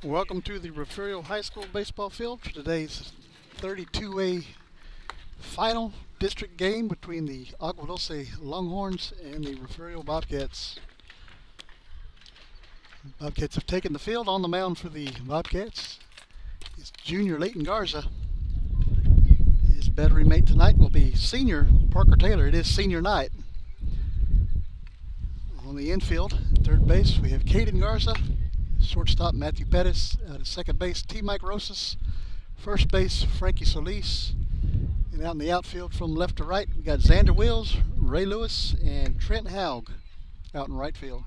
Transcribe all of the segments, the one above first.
Welcome to the Refugio High School baseball field for today's 32A final district game between the Agua Dulce Longhorns and the Refugio Bobcats. Bobcats have taken the field. On the mound for the Bobcats is junior Leighton Garza. His battery mate tonight will be senior Parker Taylor. It is senior night. On the infield, third base, we have Caden Garza. Shortstop, Matthew Pettis. Out at second base, T. Mike Rosas. First base, Frankie Solis. And out in the outfield from left to right, we got Xander Wills, Ray Lewis, and Trent Haug out in right field.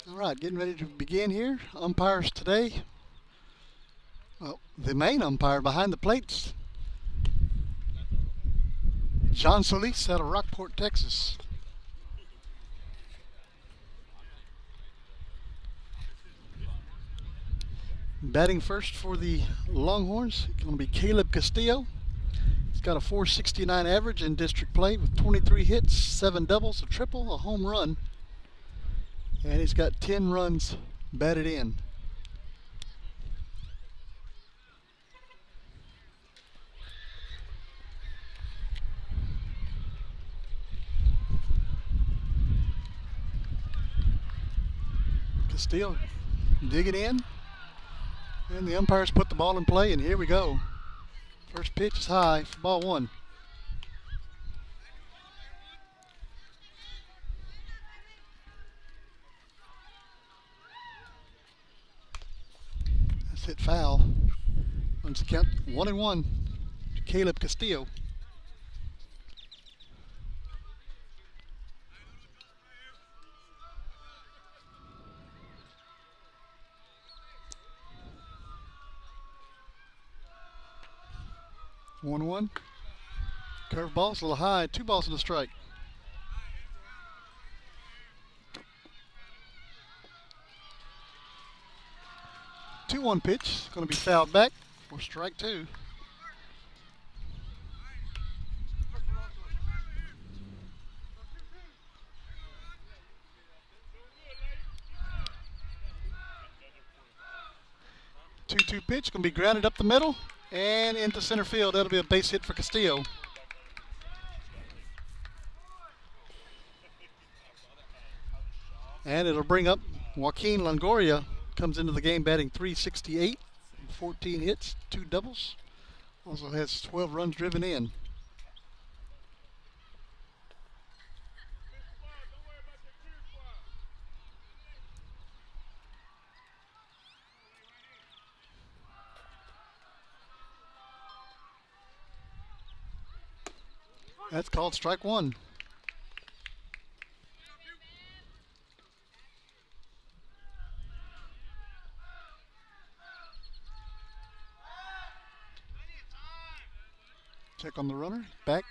All right, getting ready to begin here. Umpires today. Well, the main umpire behind the plates, John Solis out of Rockport, Texas. Batting first for the Longhorns, it's going to be Caleb Castillo. He's got a .469 average in district play with 23 hits, 7 doubles, a triple, a home run. And he's got 10 runs batted in. Castillo digging in. And the umpires put the ball in play, and here we go. First pitch is high for ball one. That's hit foul. Runs the count 1-1 to Caleb Castillo. One. Curve ball's a little high. 2 balls and a strike. Two-one pitch. Going to be fouled back for strike 2. Two pitch. Going to be grounded up the middle and into center field. That'll be a base hit for Castillo. And it'll bring up Joaquin Longoria. Comes into the game batting .368, 14 hits, 2 doubles. Also has 12 runs driven in. That's called strike 1. Check on the runner. Back.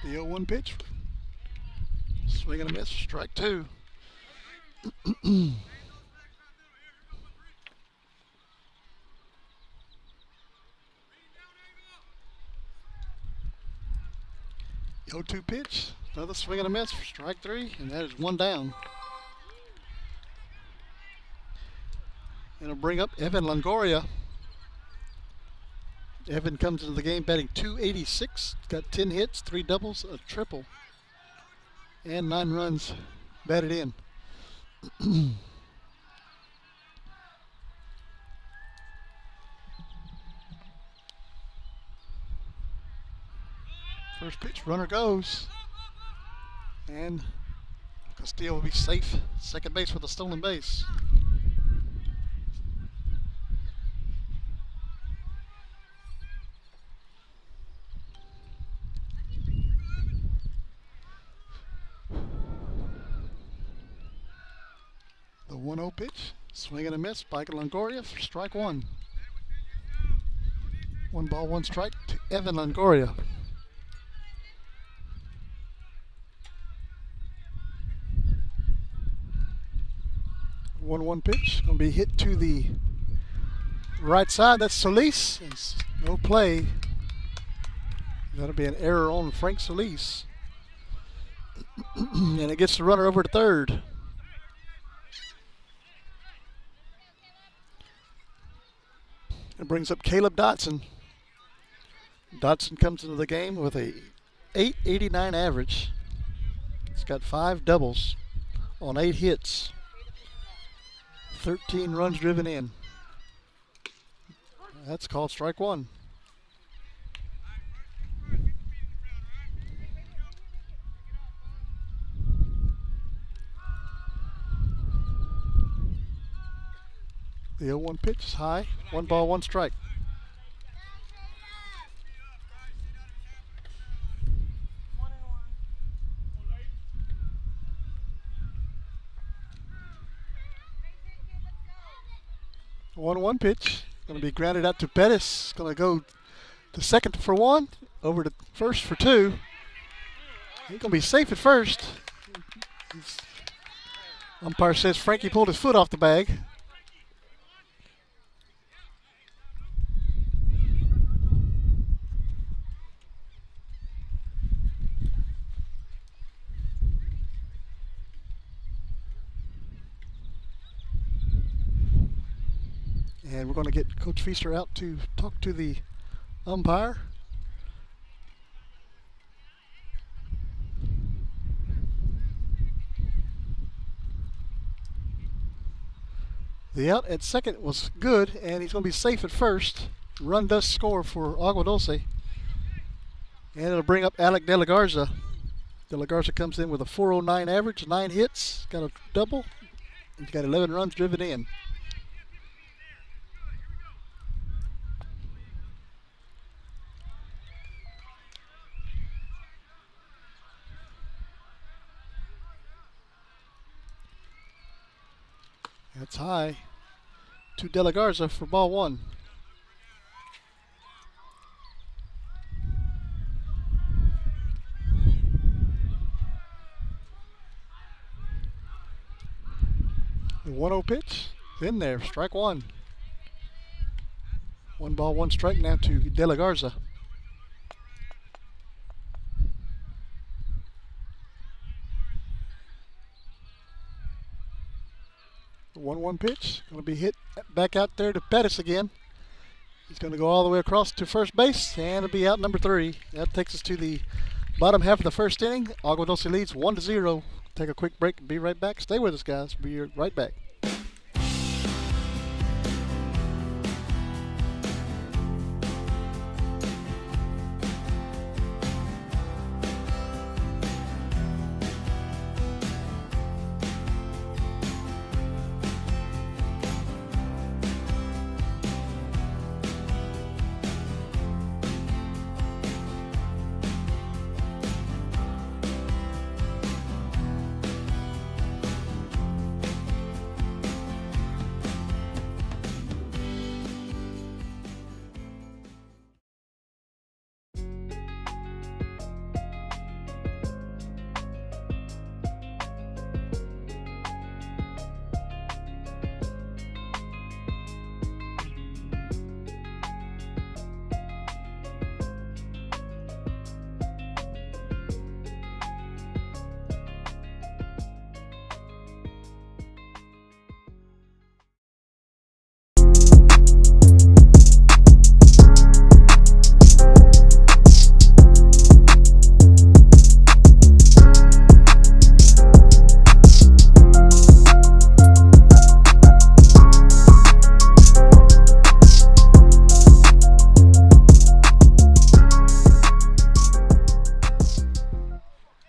The 0-1 pitch. Swing and a miss. Strike 2. The 0-2 pitch. Another swing and a miss for strike 3, and that is 1 down. It'll bring up Evan Longoria. Evan comes into the game batting .286. Got 10 hits, 3 doubles, a triple, and 9 runs batted in. First pitch, runner goes. And Castillo will be safe. Second base with a stolen base. 1-0 pitch. Swing and a miss by Longoria for strike one. 1 ball, 1 strike to Evan Longoria. 1-1 pitch. Going to be hit to the right side. That's Solis. It's no play. That'll be an error on Frank Solis. And it gets the runner over to third. It brings up Caleb Dotson. Dotson comes into the game with a .889 average. He's got 5 doubles on 8 hits. 13 runs driven in. That's called strike one. The 0-1 pitch is high. 1 ball, 1 strike. The 1-1 pitch. Going to be grounded out to Pettis. Going to go to second for 1. Over to first for 2. He's going to be safe at first. Umpire says Frankie pulled his foot off the bag. And we're going to get Coach Feaster out to talk to the umpire. The out at second was good, and he's going to be safe at first. Run does score for Agua Dulce. And it'll bring up Alec De La Garza. De La Garza comes in with a .409 average, 9 hits, got a double, and he's got 11 runs driven in. That's high to De La Garza for ball 1. The 1-0 pitch in there, strike 1. 1 ball, 1 strike now to De La Garza. The 1-1 pitch, going to be hit back out there to Pettis again. He's going to go all the way across to first base, and it'll be out number 3. That takes us to the bottom half of the first inning. Agua Dulce leads 1-0. Take a quick break and be right back. Stay with us, guys. Be right back.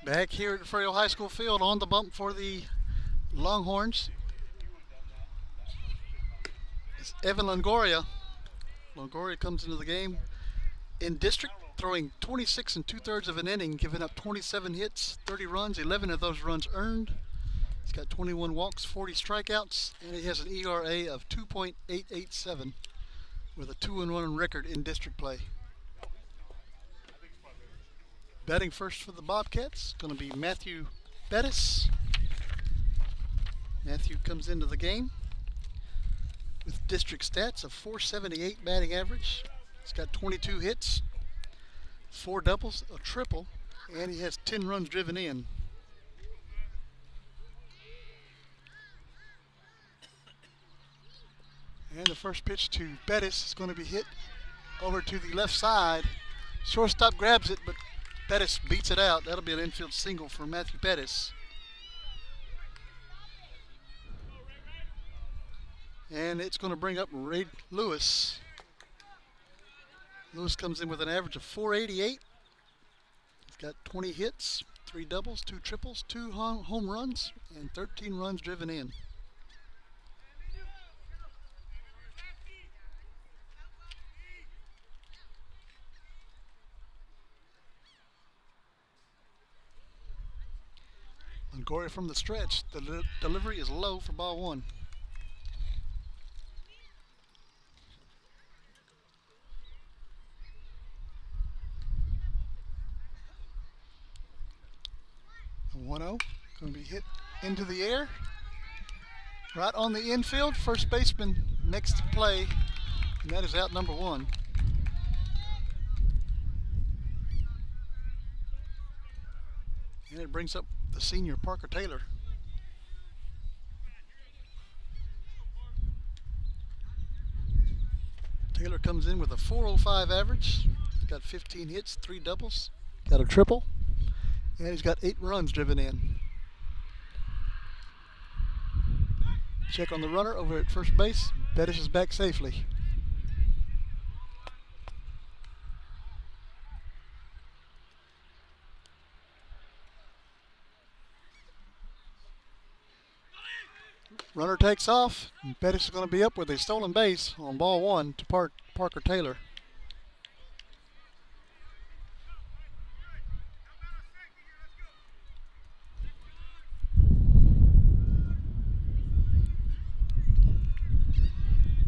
Back here at Refugio High School field on the bump for the Longhorns. It's Evan Longoria. Longoria comes into the game in district, throwing 26 2/3 of an inning, giving up 27 hits, 30 runs, 11 of those runs earned. He's got 21 walks, 40 strikeouts, and he has an ERA of 2.887 with a 2-1 record in district play. Batting first for the Bobcats, going to be Matthew Bettis. Matthew comes into the game with district stats of 478 batting average. He's got 22 hits, 4 doubles, a triple, and he has 10 runs driven in. And the first pitch to Bettis is going to be hit over to the left side. Shortstop grabs it, but Bettis beats it out. That'll be an infield single for Matthew Bettis. And it's going to bring up Ray Lewis. Lewis comes in with an average of 488. He's got 20 hits, 3 doubles, 2 triples, 2 home runs, and 13 runs driven in. Longoria from the stretch. The delivery is low for ball 1. The 1-0 going to be hit into the air. Right on the infield. First baseman next to play, and that is out number 1. And it brings up the senior Parker Taylor. Taylor comes in with a 405 average. He's got 15 hits, 3 doubles, got a triple, and he's got 8 runs driven in. Check on the runner over at first base. Bettis is back safely. Runner takes off. Bettis is going to be up with a stolen base on ball 1 to Parker Taylor.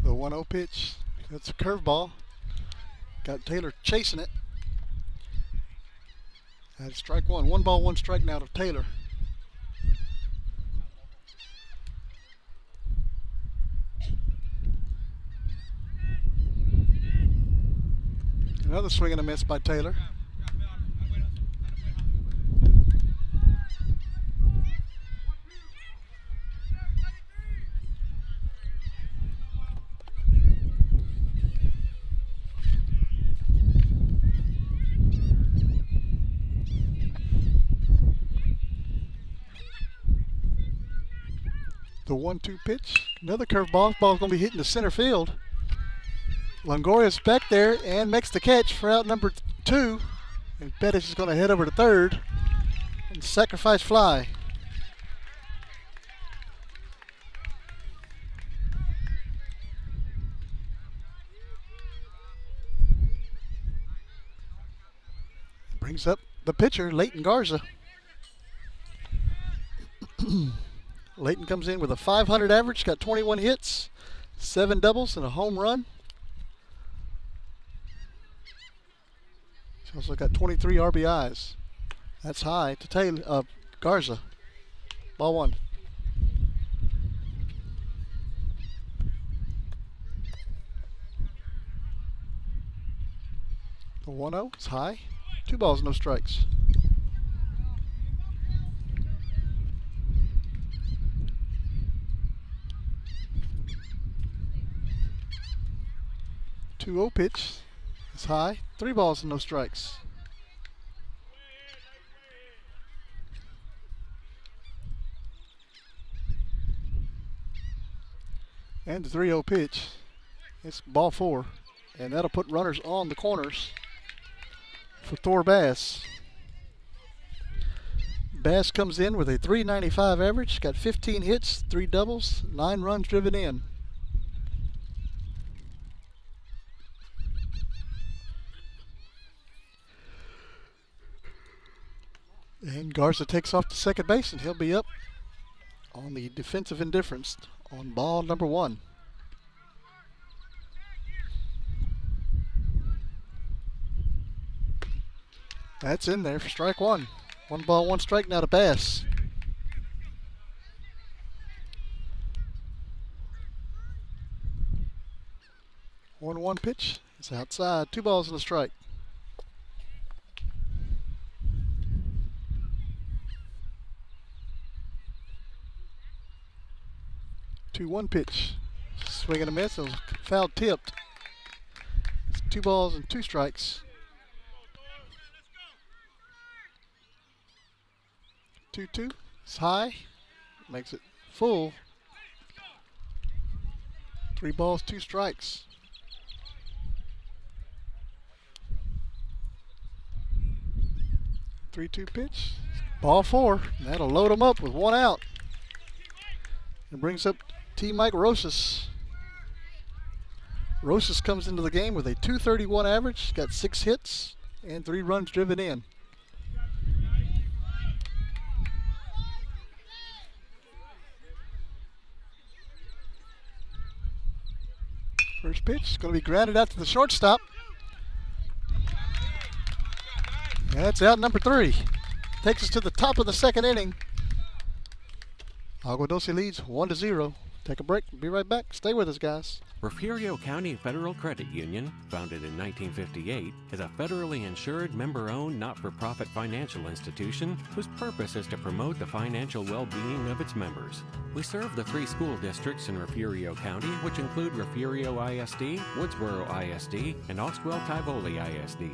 The 1-0 pitch. That's a curveball. Got Taylor chasing it. That's strike 1. 1 ball, 1 strike now to Taylor. Another swing and a miss by Taylor. The 1-2 pitch. Another curveball. Ball's going to be hitting the center field. Longoria's back there and makes the catch for out number 2. And Bettis is going to head over to third and sacrifice fly. Brings up the pitcher, Leighton Garza. Leighton comes in with a 500 average, got 21 hits, 7 doubles, and a home run. He's also got 23 RBIs. That's high to Taylor, Garza. Ball 1. The 1-0 is high. 2 balls, no strikes. The 2-0 pitch is high. 3 balls and no strikes. And the 3-0 pitch. It's ball 4. And that'll put runners on the corners for Thor Bass. Bass comes in with a 395 average, got 15 hits, 3 doubles, 9 runs driven in. And Garza takes off to second base, and he'll be up on the defensive indifference on ball number 1. That's in there for strike 1. 1 ball, 1 strike now to pass. 1-1 pitch. It's outside. 2 balls and a strike. 2-1 pitch. Swing and a miss. It was foul tipped. It's 2 balls and 2 strikes. 2-2. It's high. Makes it full. 3 balls, 2 strikes. 3-2 pitch. Ball 4. That'll load them up with 1 out. It brings up T. Mike Rosas. Rosas comes into the game with a .231 average, got 6 hits and 3 runs driven in. First pitch is going to be grounded out to the shortstop. That's out number 3. Takes us to the top of the 2nd inning. Agua Dulce leads 1-0. Take a break. Be right back. Stay with us, guys. Refugio County Federal Credit Union, founded in 1958, is a federally insured, member-owned, not-for-profit financial institution whose purpose is to promote the financial well-being of its members. We serve the 3 school districts in Refugio County, which include Refugio ISD, Woodsboro ISD, and Oswell-Tivoli ISD.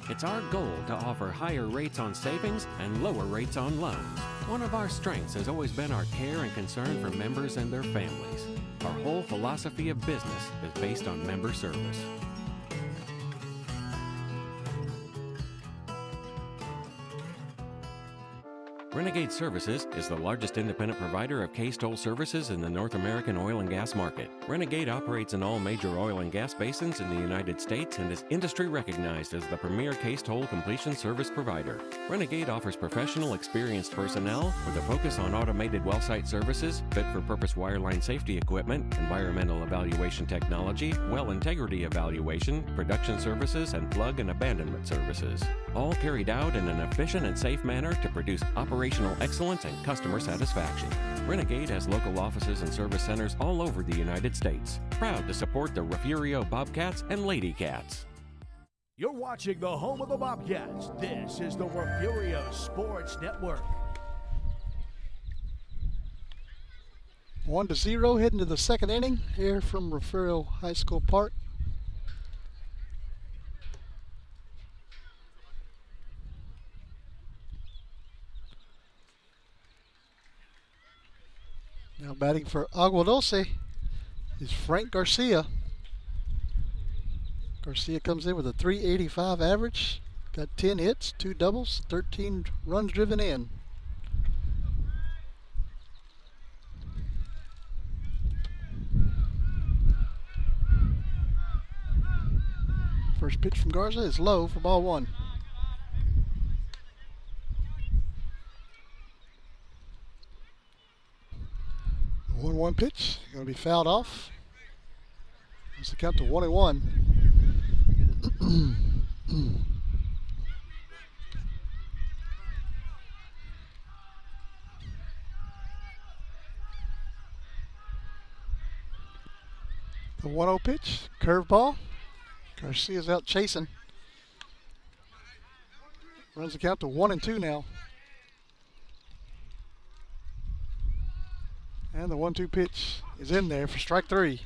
It's our goal to offer higher rates on savings and lower rates on loans. One of our strengths has always been our care and concern for members and their families. Our whole philosophy of business is based on member service. Renegade Services is the largest independent provider of case-toll services in the North American oil and gas market. Renegade operates in all major oil and gas basins in the United States and is industry recognized as the premier case-toll completion service provider. Renegade offers professional, experienced personnel with a focus on automated well site services, fit-for-purpose wireline safety equipment, environmental evaluation technology, well integrity evaluation, production services, and plug and abandonment services. All carried out in an efficient and safe manner to produce operational excellence and customer satisfaction. Renegade has local offices and service centers all over the United States. Proud to support the Refugio Bobcats and Lady Cats. You're watching the home of the Bobcats. This is the Refugio Sports Network. 1-0 heading to the 2nd inning here from Refugio High School Park. Now batting for Agua Dulce is Frank Garcia. Garcia comes in with a .385 average, got 10 hits, 2 doubles, 13 runs driven in. First pitch from Garza is low for ball 1. 1-1 pitch, going to be fouled off. That's the count to 1-1. The 1-0 pitch, curveball. Garcia's out chasing. Runs the count to 1-2 now. And the 1-2 pitch is in there for strike 3.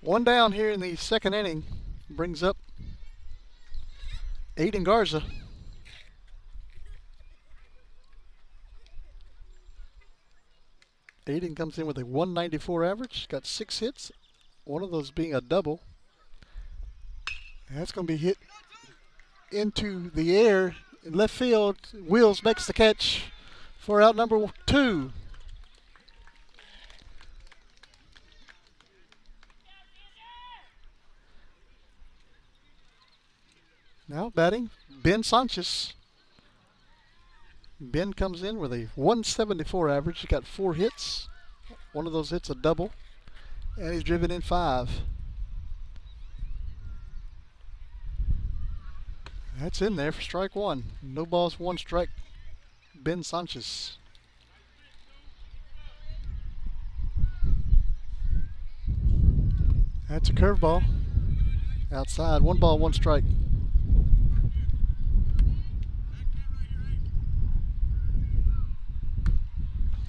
1 down here in the 2nd inning. Brings up Aiden Garza. Aiden comes in with a .194 average. Got 6 hits. One of those being a double. And that's going to be hit into the air in left field. Wills makes the catch for out number 2. Now batting Ben Sanchez. Ben comes in with a 174 average. He got 4 hits. One of those hits a double, and he's driven in 5. That's in there for strike 1. No balls, 1 strike. Ben Sanchez. That's a curveball. Outside, 1 ball, 1 strike.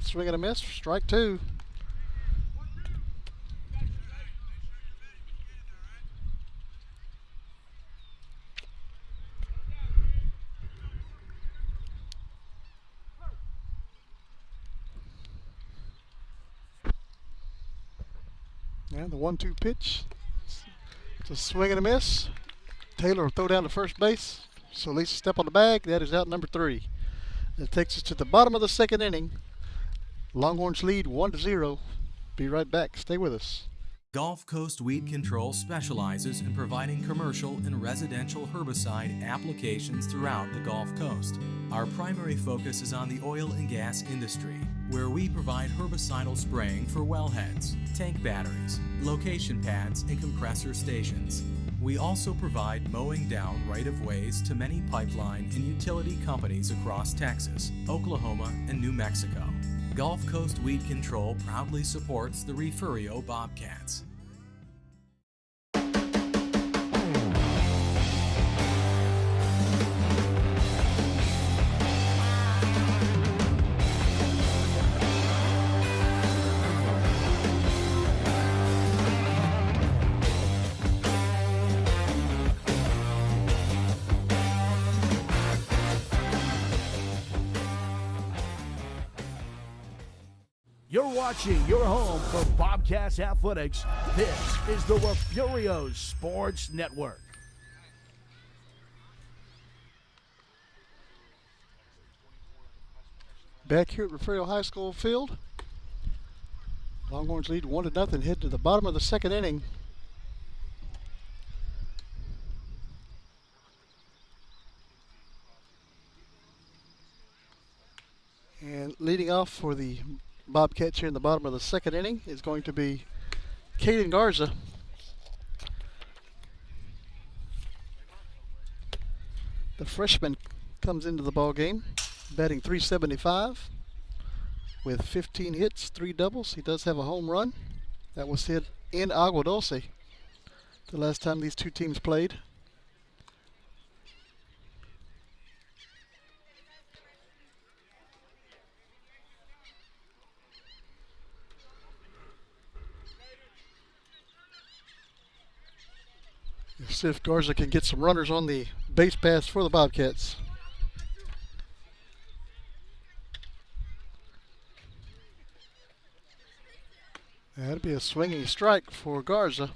Swing and a miss, strike 2. And the 1-2 pitch. It's a swing and a miss. Taylor will throw down to first base. Solis step on the bag. That is out number 3. That takes us to the bottom of the 2nd inning. Longhorns lead 1-0. Be right back. Stay with us. Gulf Coast Weed Control specializes in providing commercial and residential herbicide applications throughout the Gulf Coast. Our primary focus is on the oil and gas industry, where we provide herbicidal spraying for wellheads, tank batteries, location pads, and compressor stations. We also provide mowing down right-of-ways to many pipeline and utility companies across Texas, Oklahoma, and New Mexico. Gulf Coast Weed Control proudly supports the Refugio Bobcats. You're watching your home for Bobcats Athletics. This is the Refugio Sports Network. Back here at Refugio High School field. Longhorns lead 1-0, head to the bottom of the 2nd inning. And leading off for the Bobcats here in the bottom of the 2nd inning is going to be Caden Garza. The freshman comes into the ball game, batting .375 with 15 hits, 3 doubles. He does have a home run that was hit in Agua Dulce the last time these two teams played. See if Garza can get some runners on the base paths for the Bobcats. That'd be a swinging strike for Garza.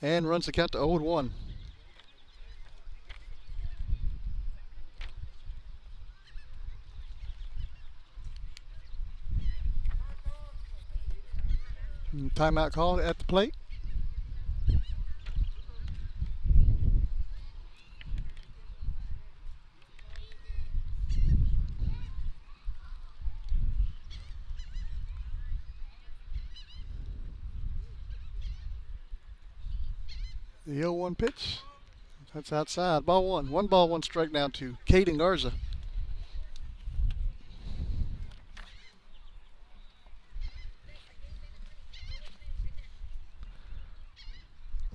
And runs the count to 0-1. Timeout called at the plate. The 0-1 pitch. That's outside. Ball 1. 1 ball, 1 strike now to Caden Garza.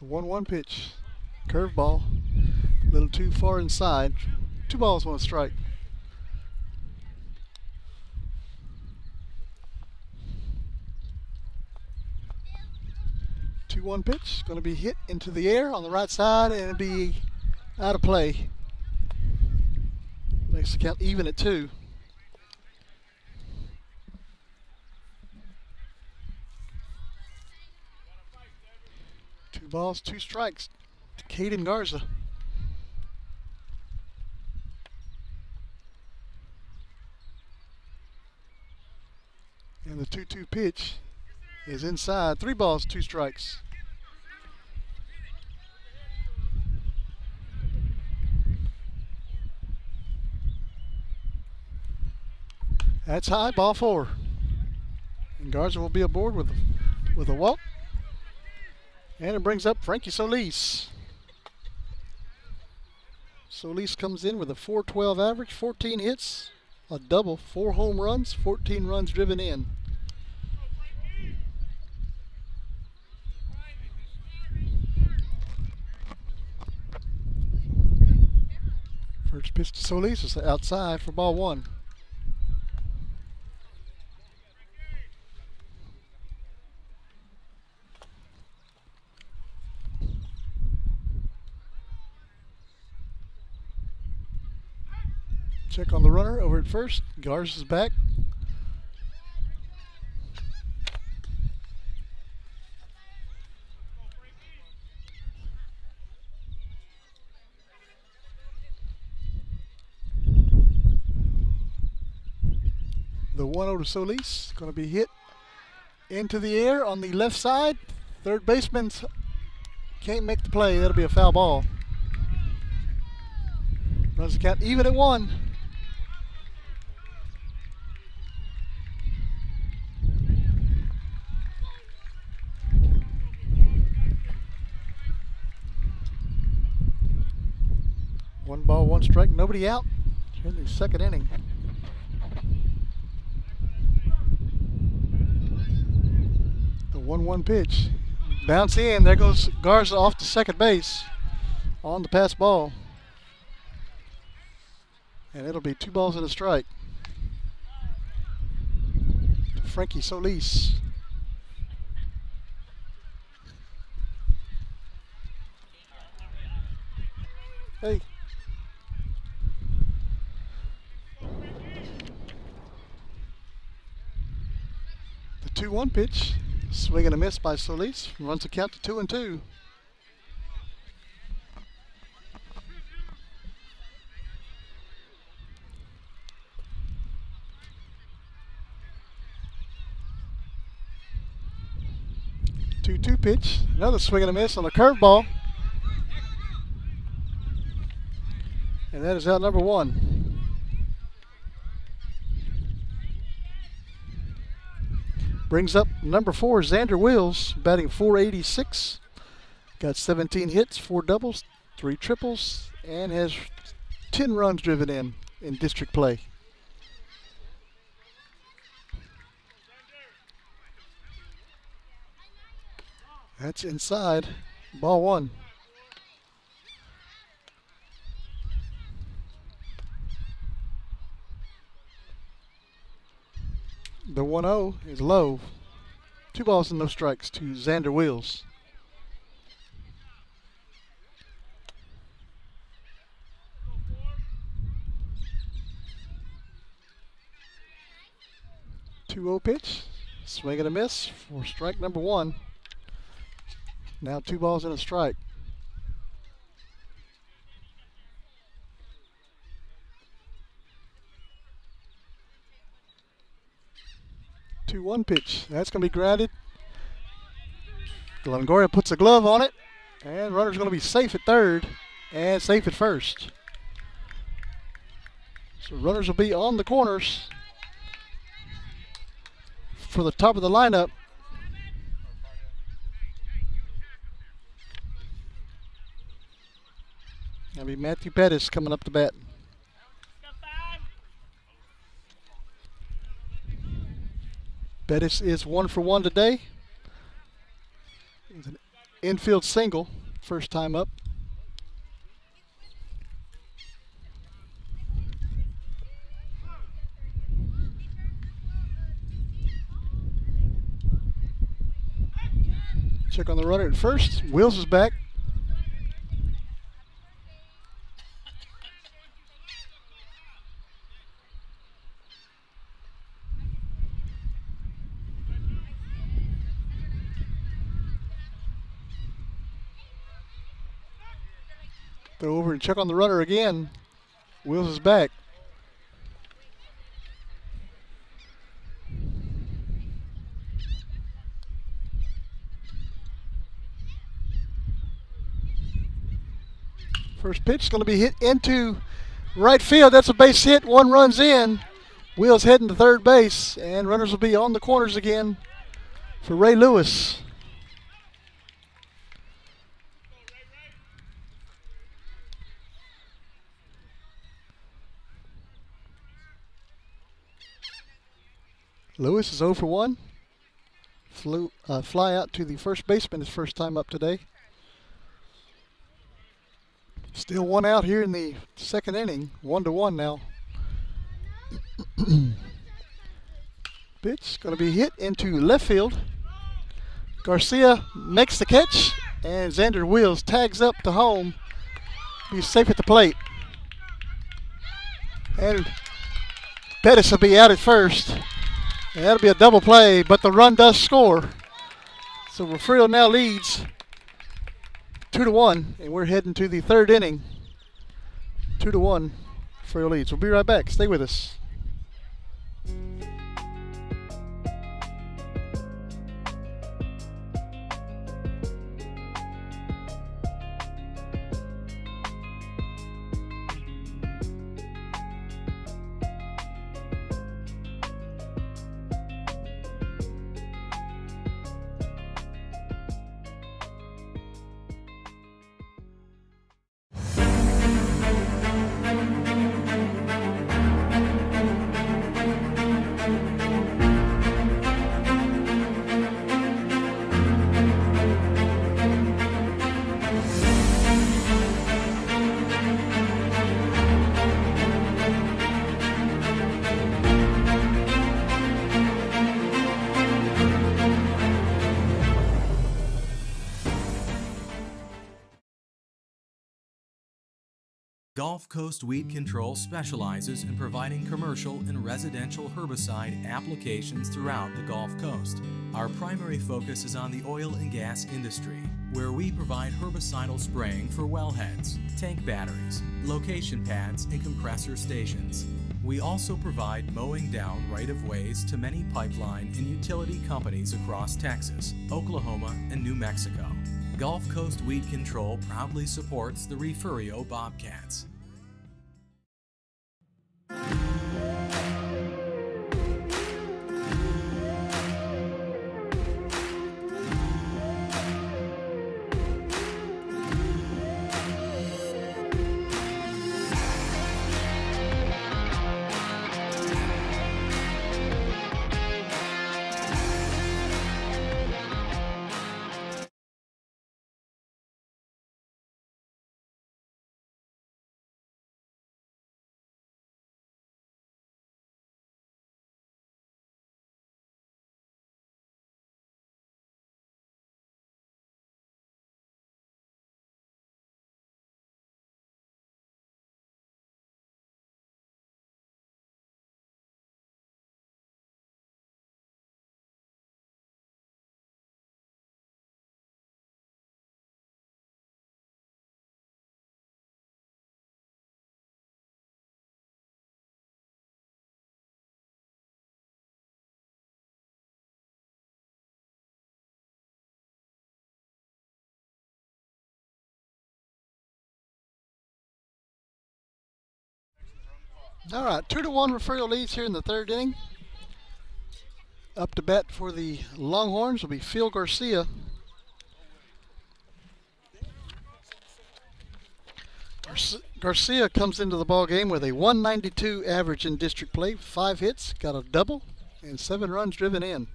The 1-1 pitch. Curveball. A little too far inside. 2 balls, 1 strike. 2-1 pitch, going to be hit into the air on the right side and it'll be out of play. Makes the count even at 2. Two balls, 2 strikes to Caden Garza. And the 2-2 pitch is inside. 3 balls, 2 strikes. That's high, ball 4. And Garza will be aboard with a walk. And it brings up Frankie Solis. Solis comes in with a .412 average, 14 hits, a double, 4 home runs, 14 runs driven in. First pitch to Solis is outside for ball 1. Check on the runner over at first. Garza's back. The 1-0 to Solis. Going to be hit into the air on the left side. Third baseman can't make the play. That'll be a foul ball. Runs the count even at 1. One ball, 1 strike, nobody out. Here in the second inning. The 1-1 pitch. Bounce in. There goes Garza off to second base on the pass ball. And it'll be 2 balls and a strike. Frankie Solis. Hey. The 2-1 pitch. Swing and a miss by Solis. Runs the count to 2-2. Two pitch. Another swing and a miss on a curveball. And that is out number 1. Brings up number 4, Xander Wills, batting .486. Got 17 hits, 4 doubles, 3 triples, and has 10 runs driven in district play. That's inside. Ball 1. The 1-0 is low. 2 balls and no strikes to Xander Wills. .20 pitch. Swing and a miss for strike number 1. Now 2 balls and a strike. .21 pitch. That's going to be grounded. Longoria puts a glove on it, and runner's going to be safe at third and safe at first. So runners will be on the corners for the top of the lineup. That'll be Matthew Pettis coming up to bat. Pettis is 1 for 1 today. It's an infield single, first time up. Check on the runner at first. Wills is back. Throw over and check on the runner again. Wills is back. First pitch is going to be hit into right field. That's a base hit. 1 runs in. Wheels heading to third base, and runners will be on the corners again for Ray Lewis. Lewis is 0 for 1. Fly out to the first baseman his first time up today. Still one out here in the second inning. 1-1 now. Pitch going to be hit into left field. Garcia makes the catch, and Xander Wheels tags up to home. He's safe at the plate. And Pettis will be out at first. And that'll be a double play, but the run does score. So Refugio now leads 2-1, and we're heading to the third inning. 2-1, Refugio leads. We'll be right back. Stay with us. Gulf Coast Weed Control specializes in providing commercial and residential herbicide applications throughout the Gulf Coast. Our primary focus is on the oil and gas industry, where we provide herbicidal spraying for wellheads, tank batteries, location pads, and compressor stations. We also provide mowing down right-of-ways to many pipeline and utility companies across Texas, Oklahoma, and New Mexico. Gulf Coast Weed Control proudly supports the Refugio Bobcats. All right, 2-1 Refugio leads here in the third inning. Up to bat for the Longhorns will be Phil Garcia. Garcia comes into the ball game with a 192 average in district play, 5 hits, got a double, and 7 runs driven in.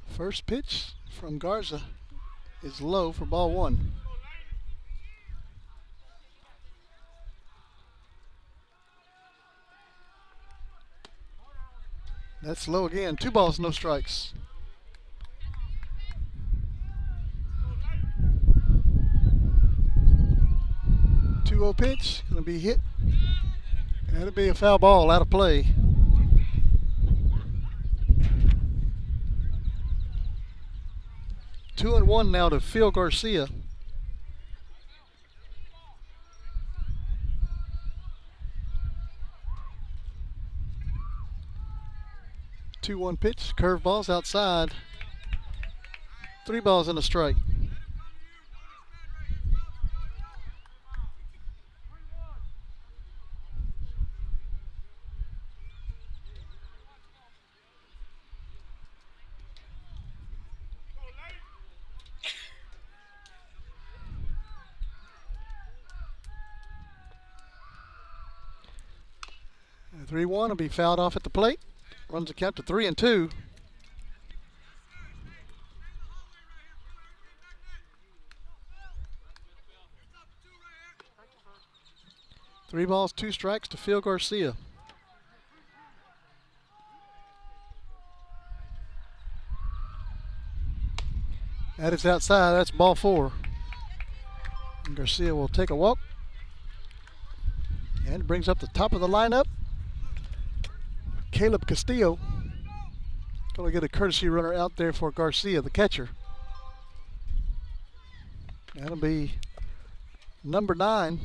First pitch from Garza is low for ball 1. That's low again. 2 balls, no strikes. 2-0 pitch, going to be hit. That'll be a foul ball, out of play. Two and one now to Phil Garcia. Two-one pitch, curveballs outside. 3 balls and a strike. 3-1 will be fouled off at the plate. Runs the count to 3-2. Three balls, 2 strikes to Phil Garcia. That is outside. That's ball 4. And Garcia will take a walk. And brings up the top of the lineup. Caleb Castillo. Going to get a courtesy runner out there for Garcia, the catcher. That'll be number 9.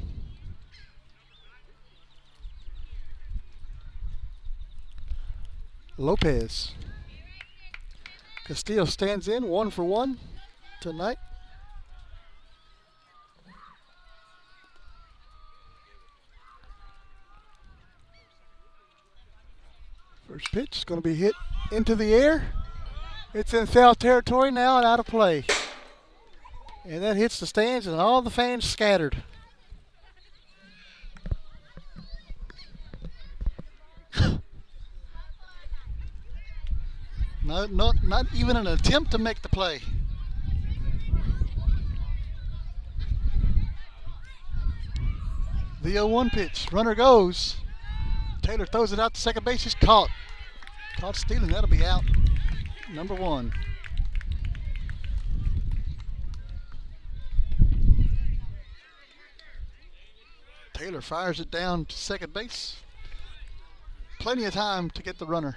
Lopez. Castillo stands in 1 for 1 tonight. First pitch is going to be hit into the air. It's in foul territory now and out of play. And that hits the stands and all the fans scattered. Not even an attempt to make the play. The 0-1 pitch. Runner goes. Taylor throws it out to second base. He's caught. Caught stealing. That'll be out. Number 1. Taylor fires it down to second base. Plenty of time to get the runner.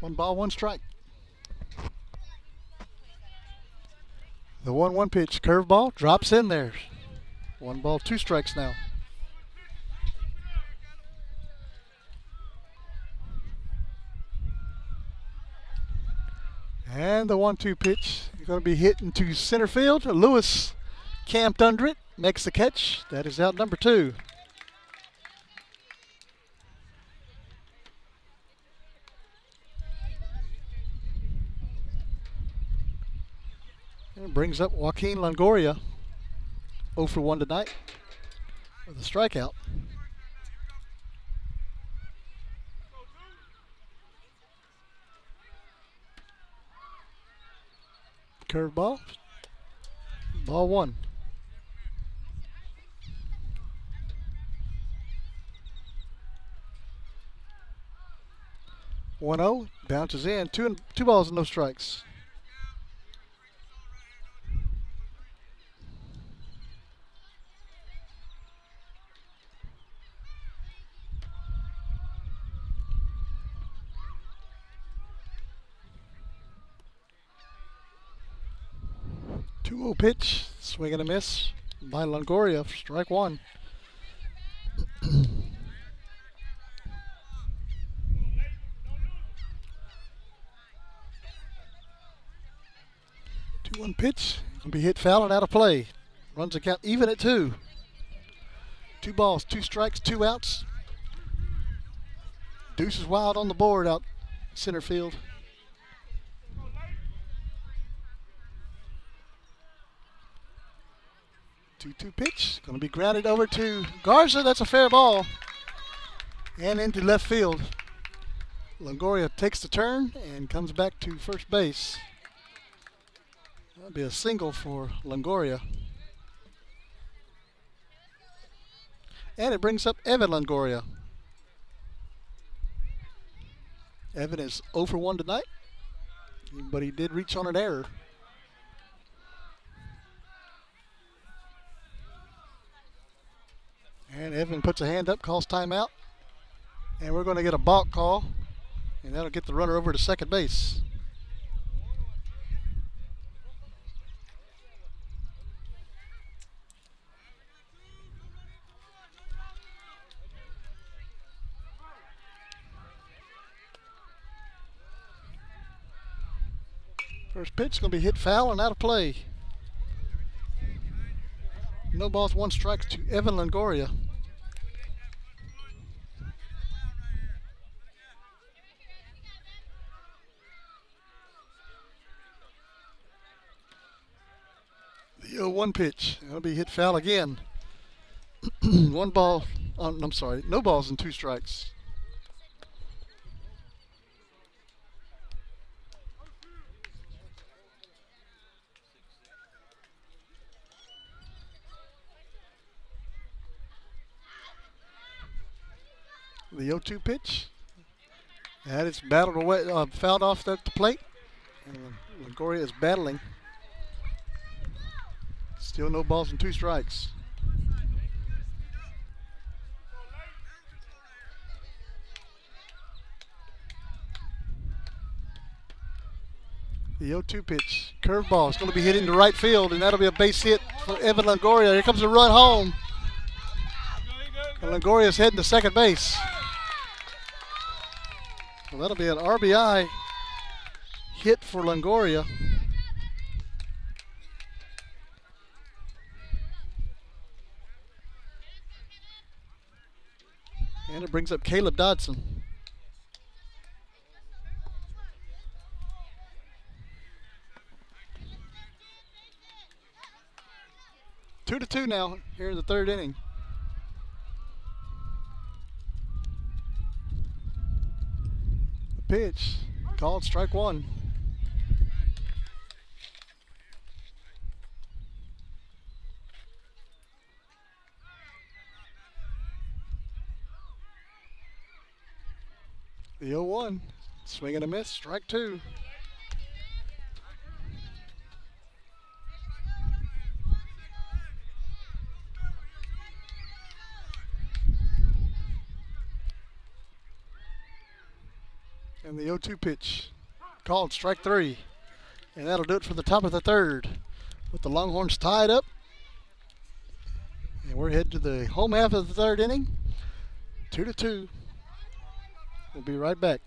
1 ball, 1 strike. The 1-1 pitch, curveball, drops in there. 1 ball, 2 strikes now. And the 1-2 pitch is going to be hit into center field. Lewis camped under it, makes the catch. That is out number 2. And brings up Joaquin Longoria, 0 for 1 tonight with a strikeout. Curveball, ball 1. 1-0, bounces in, 2 balls and no strikes. Pitch, swing and a miss by Longoria for strike 1. 2-1 pitch, gonna be hit foul and out of play. Runs the count even at 2. 2 balls, 2 strikes, 2 outs. Deuce is wild on the board out center field. 2-2 pitch, going to be grounded over to Garza. That's a fair ball. And into left field. Longoria takes the turn and comes back to first base. That'll be a single for Longoria. And it brings up Evan Longoria. Evan is 0 for 1 tonight, but he did reach on an error. And Evan puts a hand up, calls timeout. And we're going to get a balk call, and that'll get the runner over to second base. First pitch is going to be hit foul and out of play. No balls, 1 strike to Evan Longoria. The 0-1 pitch. That'll be hit foul again. 1 ball, I'm sorry, no balls and 2 strikes. The 0-2 pitch. And it's battled away, fouled off at the plate. And Longoria is battling. Still no balls and 2 strikes. The 0-2 pitch. Curveball. It's going to be hit into right field, and that'll be a base hit for Evan Longoria. Here comes a run home. And Longoria's heading to second base. Well, that'll be an RBI hit for Longoria. And it brings up Caleb Dodson. Two to two now here in the third inning. The pitch called strike one. The 0-1, swing and a miss, strike two. And the 0-2 pitch, called strike three. And that'll do it for the top of the third. With the Longhorns tied up. And we're headed to the home half of the third inning. 2-2. We'll be right back.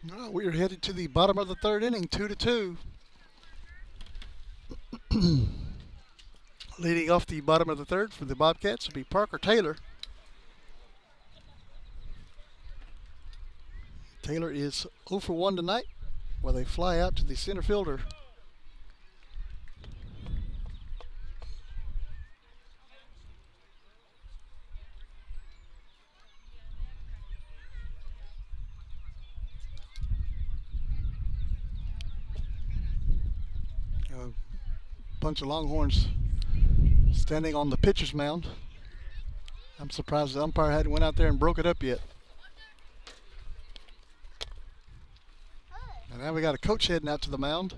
Well, we are headed to the bottom of the third inning, 2-2. Leading off the bottom of the third for the Bobcats will be Parker Taylor. Taylor is 0 for 1 tonight, with a fly out to the center fielder. Bunch of Longhorns standing on the pitcher's mound. I'm surprised the umpire hadn't went out there and broke it up yet. And now we got a coach heading out to the mound.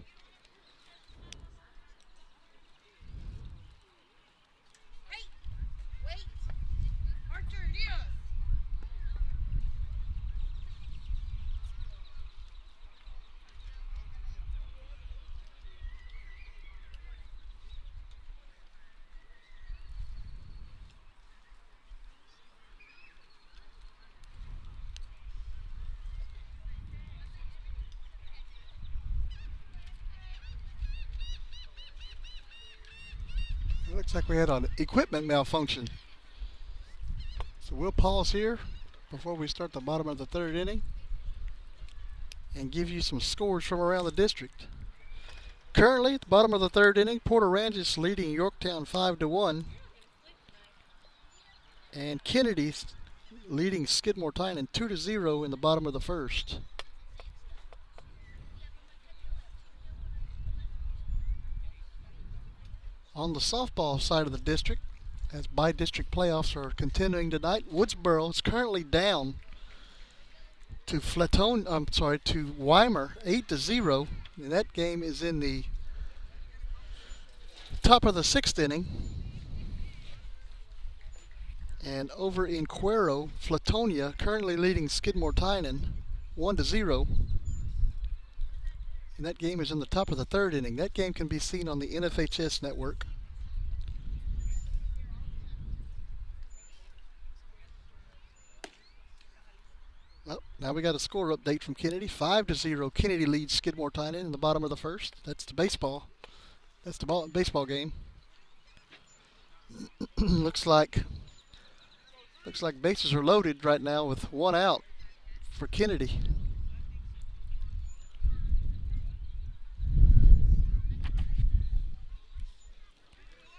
Looks like we had an equipment malfunction. So we'll pause here before we start the bottom of the third inning. and give you some scores from around the district. Currently, at the bottom of the third inning, Porter Ranges leading Yorktown 5-1. And Kennedy leading Skidmore Tynan 2-0 in the bottom of the first. On the softball side of the district, as by-district playoffs are continuing tonight, Woodsboro is currently down to Weimar 8-0, and that game is in the top of the sixth inning. And over in Cuero, Flatonia currently leading Skidmore Tynan 1-0. And that game is in the top of the third inning. That game can be seen on the NFHS network. Well, now we got a score update from Kennedy. 5-0. Kennedy leads Skidmore Tynan in the bottom of the first. That's the baseball. That's the baseball game. Looks like bases are loaded right now with one out for Kennedy.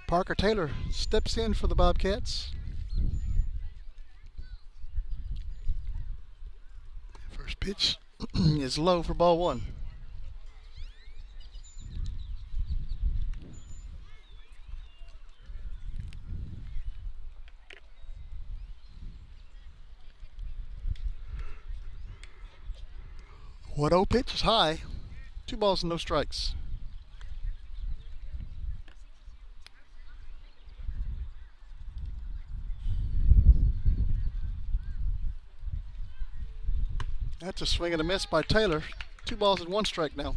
Parker Taylor steps in for the Bobcats. First pitch is low for ball one. What 0 pitch is high. 2 balls and no strikes. That's a swing and a miss by Taylor. 2 balls and 1 strike now.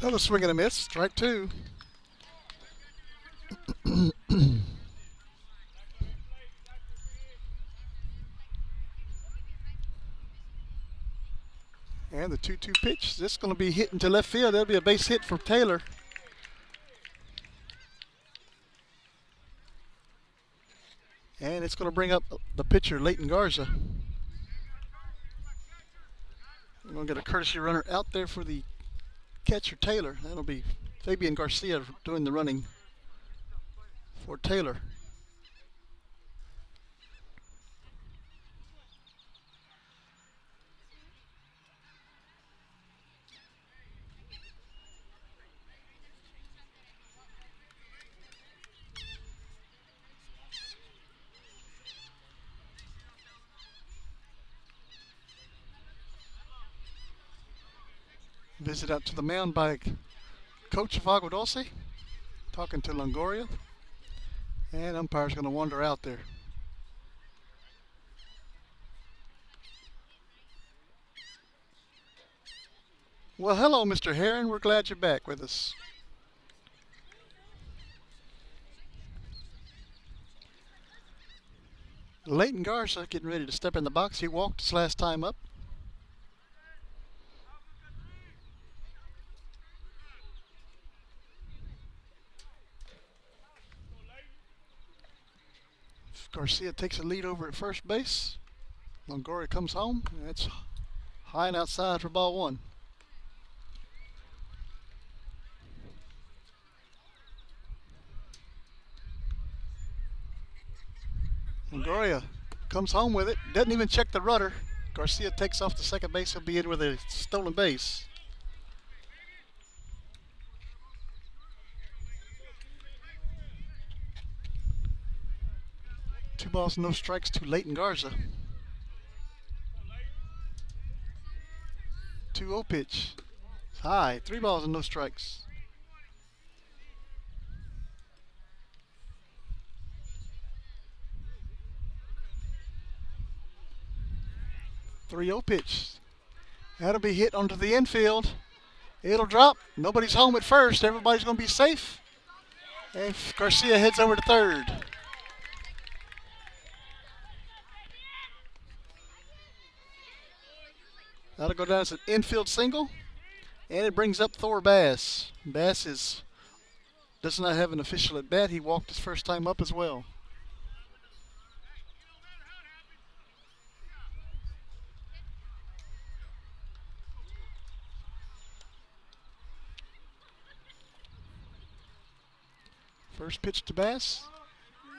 Another swing and a miss. Strike 2. And the 2-2 pitch. This is going to be hit into left field. That'll be a base hit for Taylor. And it's going to bring up the pitcher, Leighton Garza. We're going to get a courtesy runner out there for the catcher, Taylor. That'll be Fabian Garcia doing the running for Taylor. Visit out to the mound by coach of Agua Dulce, talking to Longoria, and umpire's going to wander out there. Well, hello, Mr. Heron. We're glad you're back with us. Leighton Garza getting ready to step in the box. He walked his last time up. Garcia takes a lead over at first base. Longoria comes home. And it's high and outside for ball one. Longoria comes home with it. Doesn't even check the rudder. Garcia takes off the second base. He'll be in with a stolen base. Two balls, no strikes to Leighton Garza. 2-0 pitch. It's high. 3 balls and no strikes. Three 0 pitch. That'll be hit onto the infield. It'll drop. Nobody's home at first. Everybody's going to be safe. And Garcia heads over to third. That'll go down as an infield single, and it brings up Thor Bass. Bass is does not have an official at bat. He walked his first time up as well. First pitch to Bass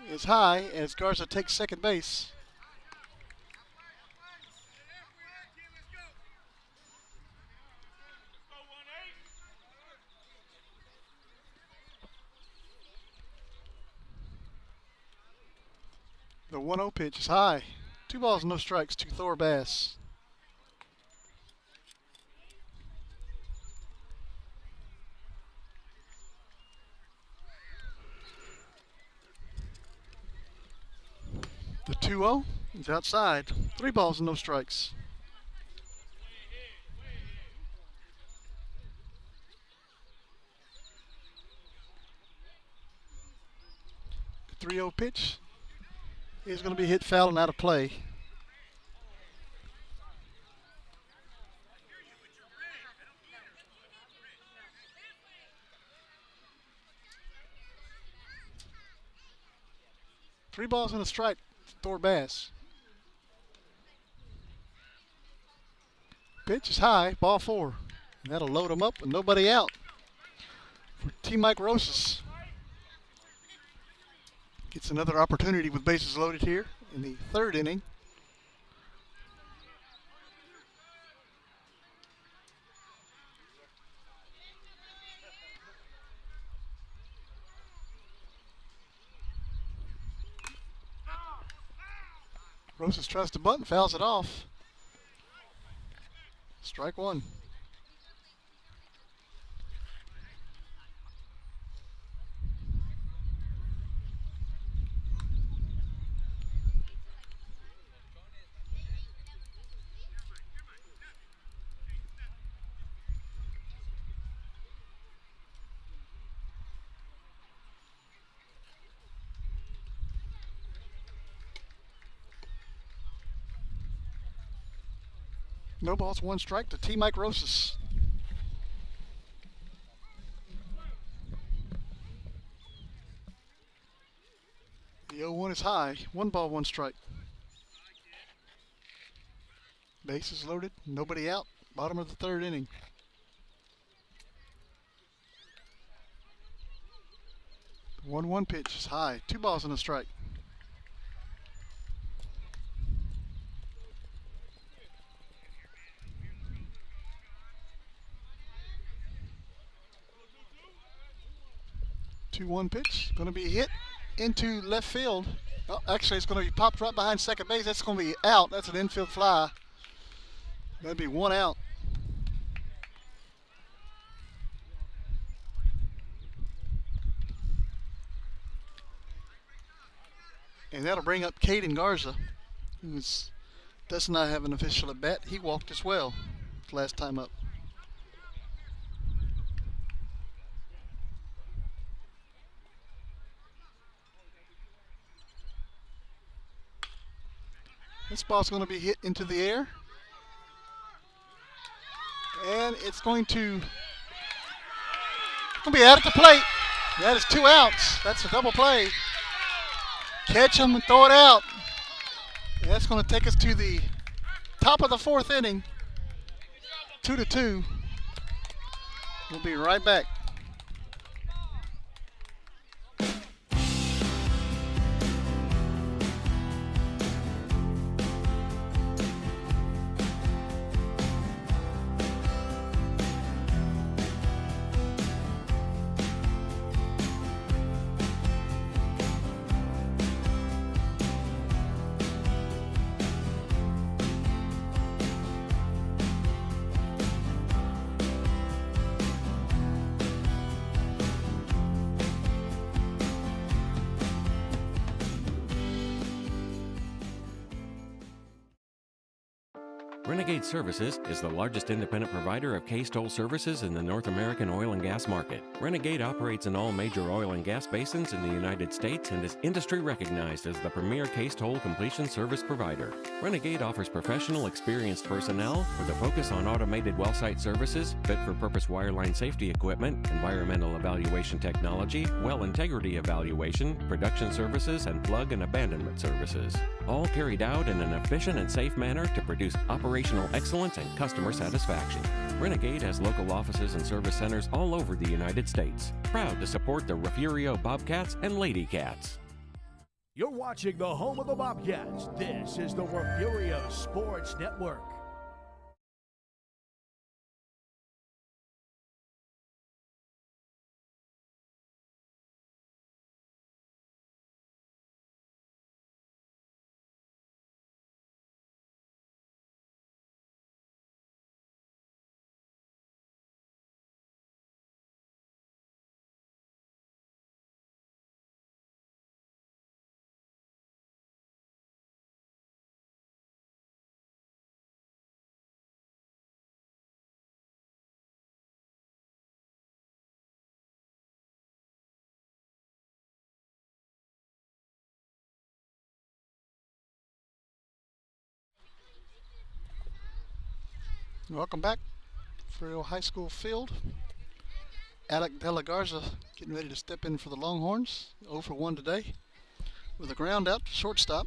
is high as Garza takes second base. The 1-0 pitch is high. 2 balls, no strikes to Thor Bass. The 2-0 is outside. 3 balls and no strikes. The 3-0 pitch is going to be hit foul and out of play. Three balls and a strike to Thor Bass. Pitch is high, ball 4. And that'll load him up with nobody out for T. Mike Rosas. Gets another opportunity with bases loaded here in the 3rd inning. Rosas tries to bunt and fouls it off. Strike 1. No balls, 1 strike to T. Mike Rosas. The 0-1 is high. 1 ball, 1 strike. Bases loaded, nobody out. Bottom of the 3rd inning. The 1-1 pitch is high. 2 balls and a strike. The 2-1 pitch, going to be hit into left field. Oh, actually, it's going to be popped right behind second base. That's going to be out. That's an infield fly. That'd be 1 out. And that'll bring up Caden Garza, who does not have an official at bat. He walked as well last time up. This ball's going to be hit into the air. And it's going to be out at the plate. That is 2 outs. That's a double play. Catch him and throw it out. And that's going to take us to the top of the 4th inning. 2-2. We'll be right back. Renegade Services is the largest independent provider of case-toll services in the North American oil and gas market. Renegade operates in all major oil and gas basins in the United States and is industry recognized as the premier case-toll completion service provider. Renegade offers professional, experienced personnel with a focus on automated well site services, fit-for-purpose wireline safety equipment, environmental evaluation technology, well integrity evaluation, production services, and plug and abandonment services. All carried out in an efficient and safe manner to produce operational excellence and customer satisfaction. Renegade has local offices and service centers all over the United States. Proud to support the Refugio Bobcats and Lady Cats. You're watching the home of the Bobcats. This is the Refugio Sports Network. Welcome back. Refugio High School field. Alec De La Garza getting ready to step in for the Longhorns. 0 for 1 today with a ground out to shortstop.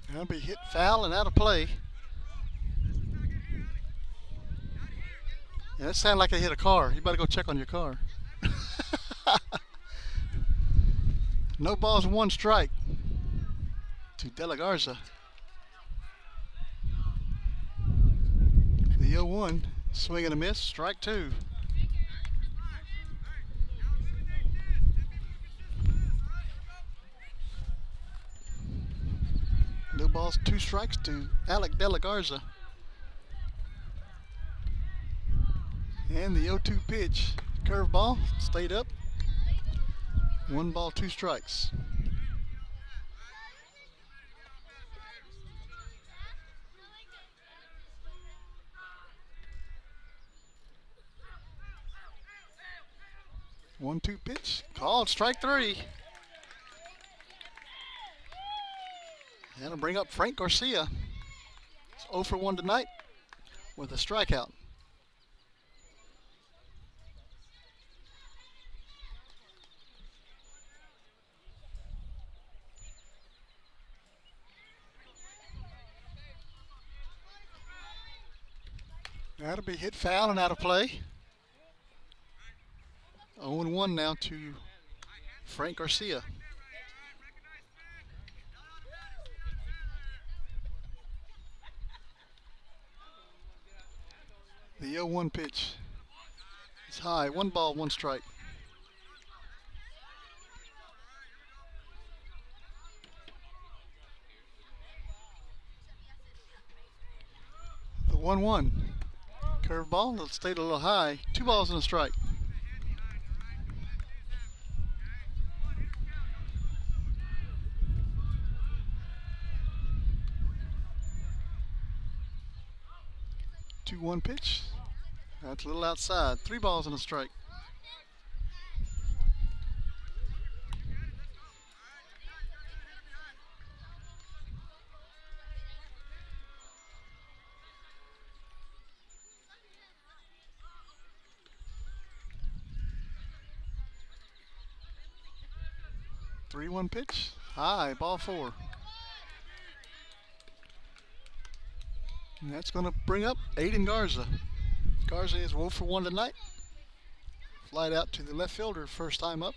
That'll be hit foul and out of play. Yeah, that sounded like they hit a car. You better go check on your car. No balls and 1 strike to De La Garza. The 0-1, swing and a miss, strike 2. No balls, 2 strikes to Alec De La Garza. And the 0-2 pitch, curveball, stayed up. 1 ball, 2 strikes. One-two pitch, called strike 3. That'll bring up Frank Garcia. It's 0 for 1 tonight with a strikeout. That'll be hit foul and out of play. 0-1 now to Frank Garcia. The 0-1 pitch is high. 1 ball, 1 strike. The 1-1. Curveball, it stayed a little high. 2 balls and a strike. Two 1 pitch. That's a little outside. 3 balls and a strike. Three 1 pitch. High, ball 4. And that's going to bring up Aiden Garza. Garza is 0 for 1 tonight. Flied out to the left fielder first time up.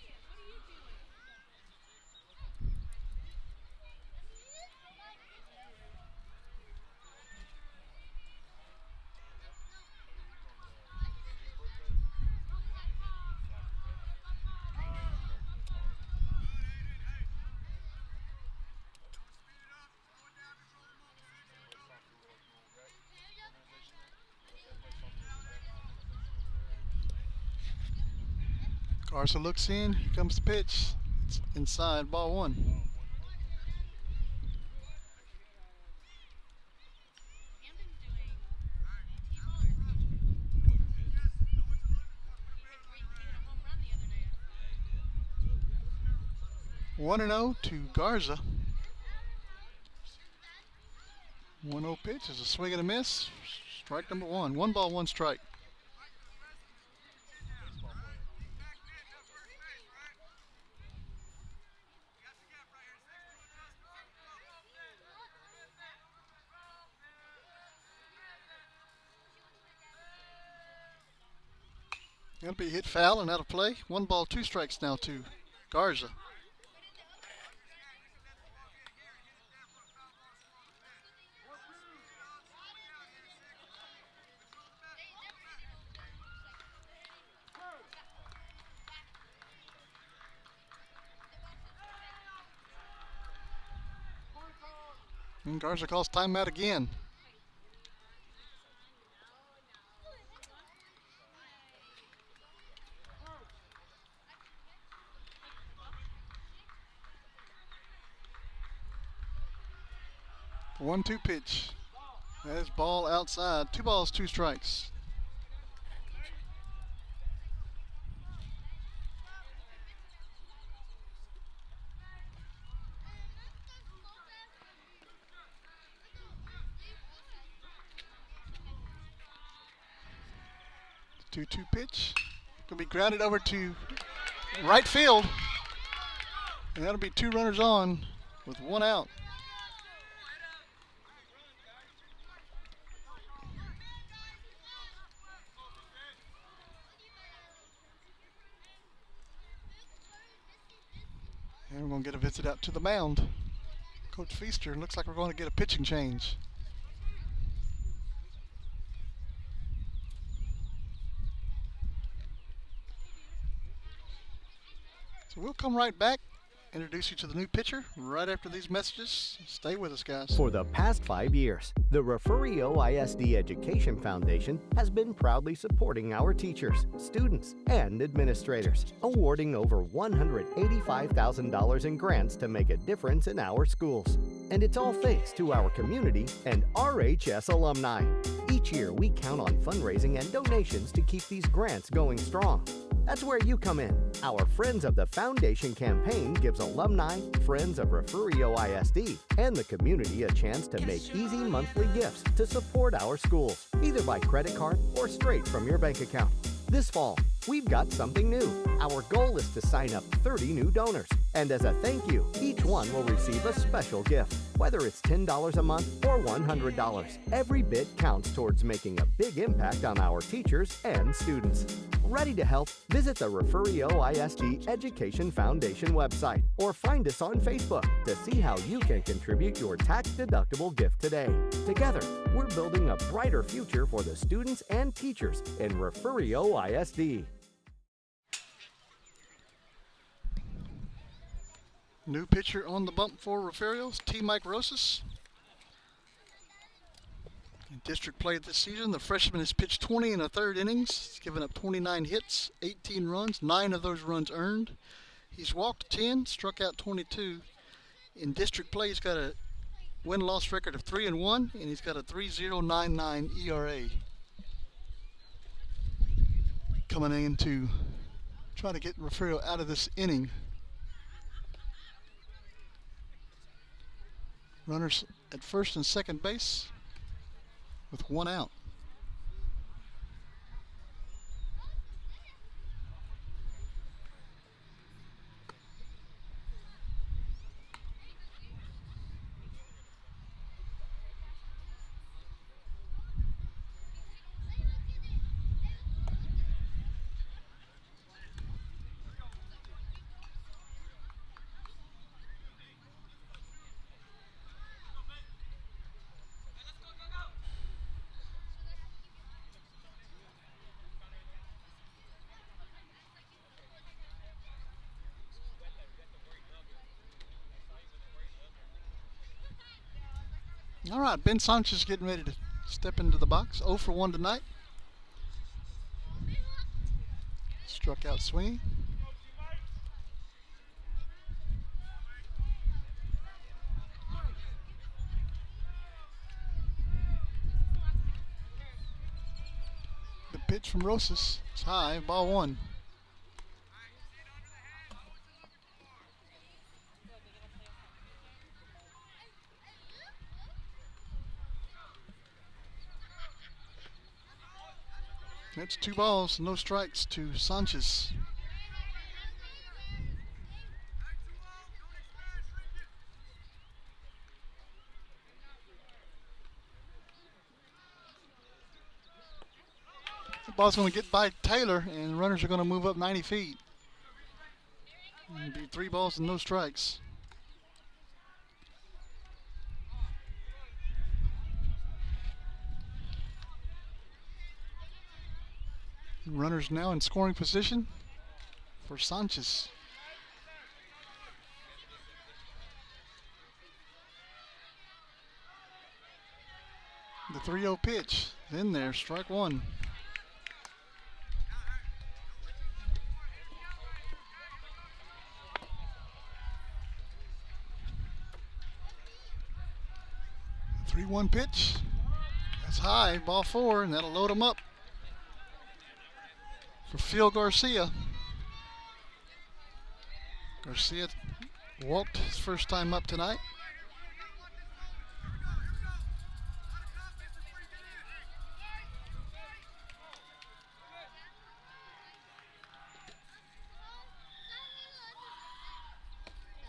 Garza looks in. Here comes the pitch. It's inside, ball one. One and 0 to Garza. 1-0 pitch is a swing and a miss. Strike number one. 1 ball, 1 strike. It'll be hit foul and out of play. 1 ball, 2 strikes now to Garza. And Garza calls timeout again. The 1-2 pitch. That is ball outside. 2 balls, 2 strikes. The 2-2 pitch. Gonna be grounded over to right field. And that'll be 2 runners on with 1 out. And we're going to get a visit out to the mound. Coach Feaster, looks like we're going to get a pitching change. So we'll come right back, introduce you to the new pitcher right after these messages. Stay with us, guys. For the past 5 years, the Refugio ISD Education Foundation has been proudly supporting our teachers, students, and administrators, awarding over $185,000 in grants to make a difference in our schools. And it's all thanks to our community and RHS alumni. Each year, we count on fundraising and donations to keep these grants going strong. That's where you come in. Our Friends of the Foundation campaign gives alumni, friends of Refugio ISD, and the community a chance to make easy monthly gifts to support our schools, either by credit card or straight from your bank account. This fall, we've got something new. Our goal is to sign up 30 new donors. And as a thank you, each one will receive a special gift. Whether it's $10 a month or $100, every bit counts towards making a big impact on our teachers and students. Ready to help? Visit the Refugio ISD Education Foundation website or find us on Facebook to see how you can contribute your tax-deductible gift today. Together, we're building a brighter future for the students and teachers in Refugio ISD. New pitcher on the bump for Refugio's, T. Mike Rosas. In district play this season, the freshman has pitched 20 and a third innings. He's given up 29 hits, 18 runs, 9 of those runs earned. He's walked 10, struck out 22. In district play, he's got a win-loss record of 3-1, and he's got a 3.099 ERA. Coming in to try to get Refugio out of this inning. Runners at first and second base with 1 out. All right, Ben Sanchez getting ready to step into the box. 0 for 1 tonight. Struck out swinging. pitch from Rosas. It's high, ball one. That's 2 balls, no strikes to Sanchez. The ball's going to get by Taylor, and runners are going to move up 90 feet. It'll be 3 balls and no strikes. Runners now in scoring position for Sanchez. The 3-0 pitch in there, strike one. The 3-1 pitch. That's high, ball four, and that'll load him up for Phil Garcia. Garcia walked his first time up tonight.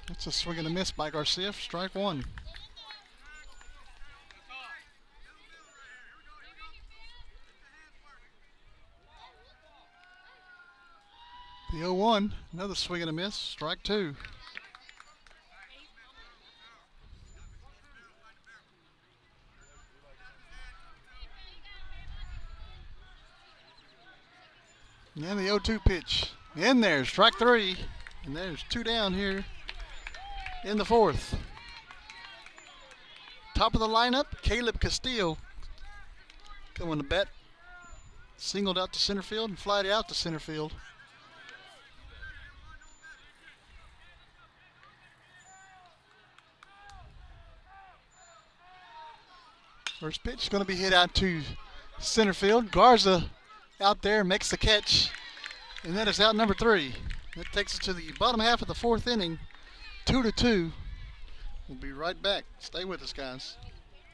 That's a swing and a miss by Garcia for strike one. The 0-1, another swing and a miss, strike two. And the 0-2 pitch. In there, strike three. And there's 2 down here in the fourth. Top of the lineup, Caleb Castillo coming to bat. Singled out to center field and flied out to center field. First pitch is going to be hit out to center field. Garza out there makes the catch, and that is out number 3. That takes us to the bottom half of the fourth inning, 2-2. We'll be right back. Stay with us, guys.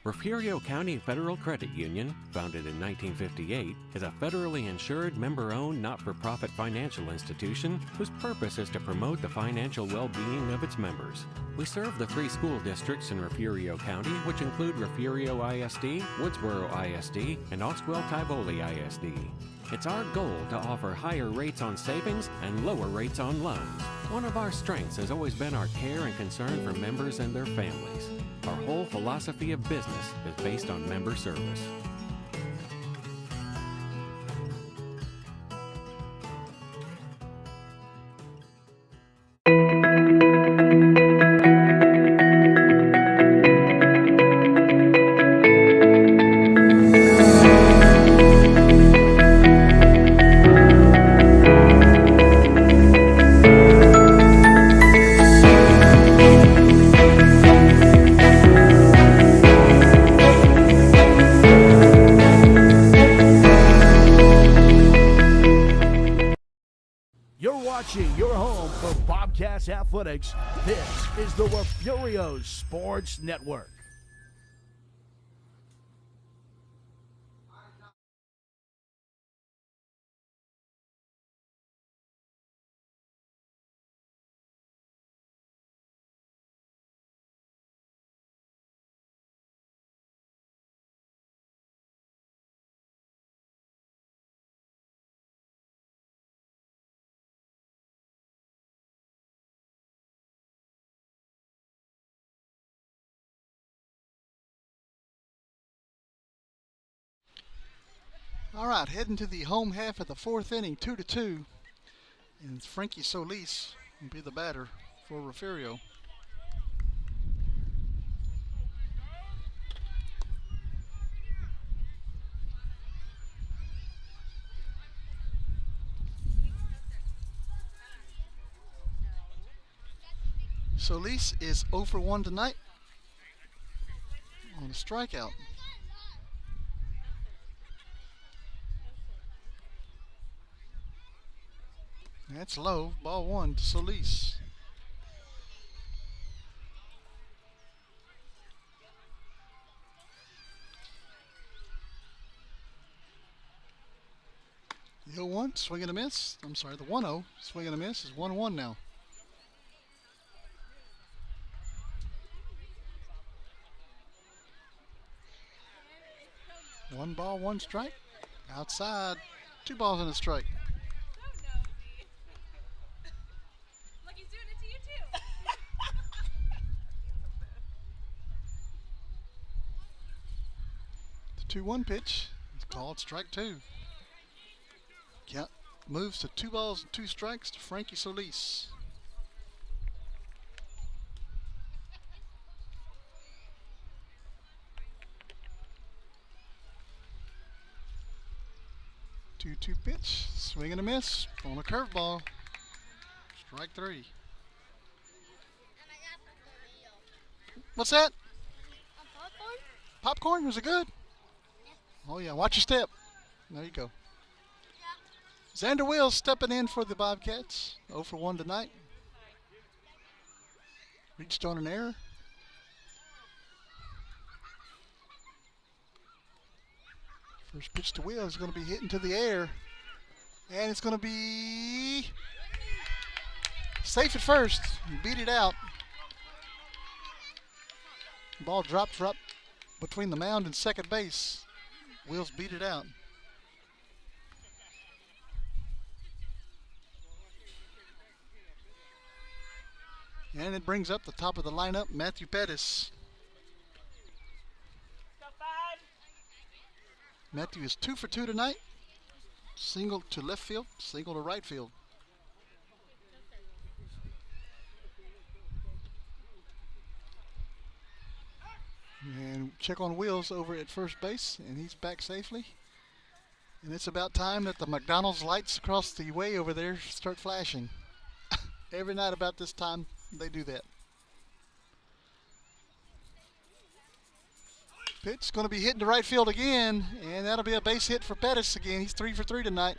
Refugio County Federal Credit Union, founded in 1958, is a federally insured, member-owned, not-for-profit financial institution whose purpose is to promote the financial well-being of its members. We serve the 3 school districts in Refugio County, which include Refugio ISD, Woodsboro ISD, and Oswell-Tivoli ISD. It's our goal to offer higher rates on savings and lower rates on loans. One of our strengths has always been our care and concern for members and their families. Our whole philosophy of business is based on member service. Your home for Bobcats athletics. This is the Refugio Sports Network. All right, heading to the home half of the fourth inning, 2-2. And Frankie Solis will be the batter for Refugio. Solis is 0 for 1 tonight on a strikeout. That's low. Ball one to Solis. The 0-1, swing and a miss. I'm sorry, the 1-0, swing and a miss is 1-1 now. One ball, one strike. Outside, 2 balls and a strike. Look, he's doing it to you too. The 2-1 pitch is called strike 2. Count moves to 2 balls and 2 strikes to Frankie Solis. Two pitch, swing and a miss on a curveball. Strike 3. What's that? Popcorn? Was it good? Oh yeah, watch your step. There you go. Xander Wills stepping in for the Bobcats. 0 for 1 tonight. Reached on an error. First pitch to Wills is going to be hit into the air. And it's going to be safe at first. Beat it out. Ball drops right between the mound and second base. Wills beat it out. And it brings up the top of the lineup, Matthew Pettis. Matthew is 2 for 2 tonight. Single to left field, single to right field. And check on Wills over at first base, and he's back safely. And it's about time that the McDonald's lights across the way over there start flashing. Every night about this time, they do that. Pitch going to be hit to right field again, and that'll be a base hit for Pettis again. He's 3 for 3 tonight.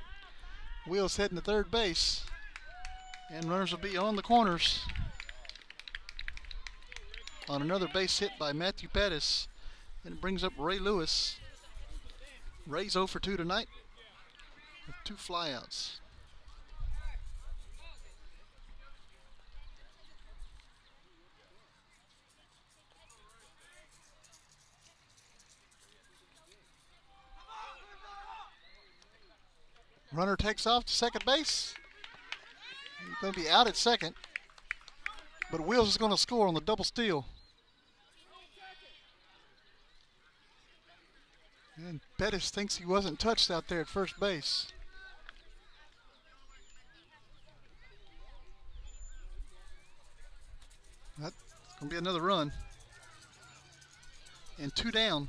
Wills heading to third base, and runners will be on the corners on another base hit by Matthew Pettis. And it brings up Ray Lewis. Ray's 0 for 2 tonight with 2 flyouts. Runner takes off to second base. He's going to be out at second. But Wills is going to score on the double steal. And Pettis thinks he wasn't touched out there at first base. That's going to be another run. And 2 down.